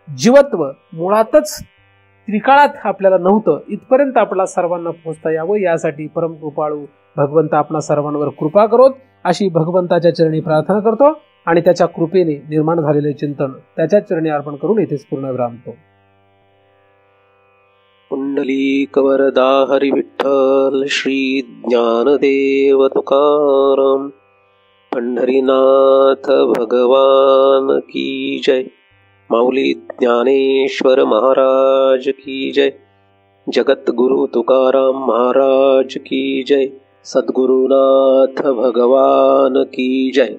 जीवत्व मुळातच त्रिकाळात आपल्याला नव्हतं इथपर्यंत आपल्याला सर्वांना पोहोचता यावं. यासाठी परमकृपाळू भगवंत आपणा सर्वांवर कृपा करोत अशी भगवंताच्या चरणी प्रार्थना करतो आणि त्याच्या कृपेने निर्माण झालेले चिंतन त्याच्या चरणी अर्पण करून इथेच पूर्ण विरामतो. पुंडलीक वरदा हरी विठ्ठल श्री ज्ञानदेव तुकाराम. पंढरीनाथ भगवान की जय. माऊली ज्ञानेश्वर महाराज की जय. जगद्गुरु तुकाराम महाराज की जय. सद्गुरुनाथ भगवान की जय.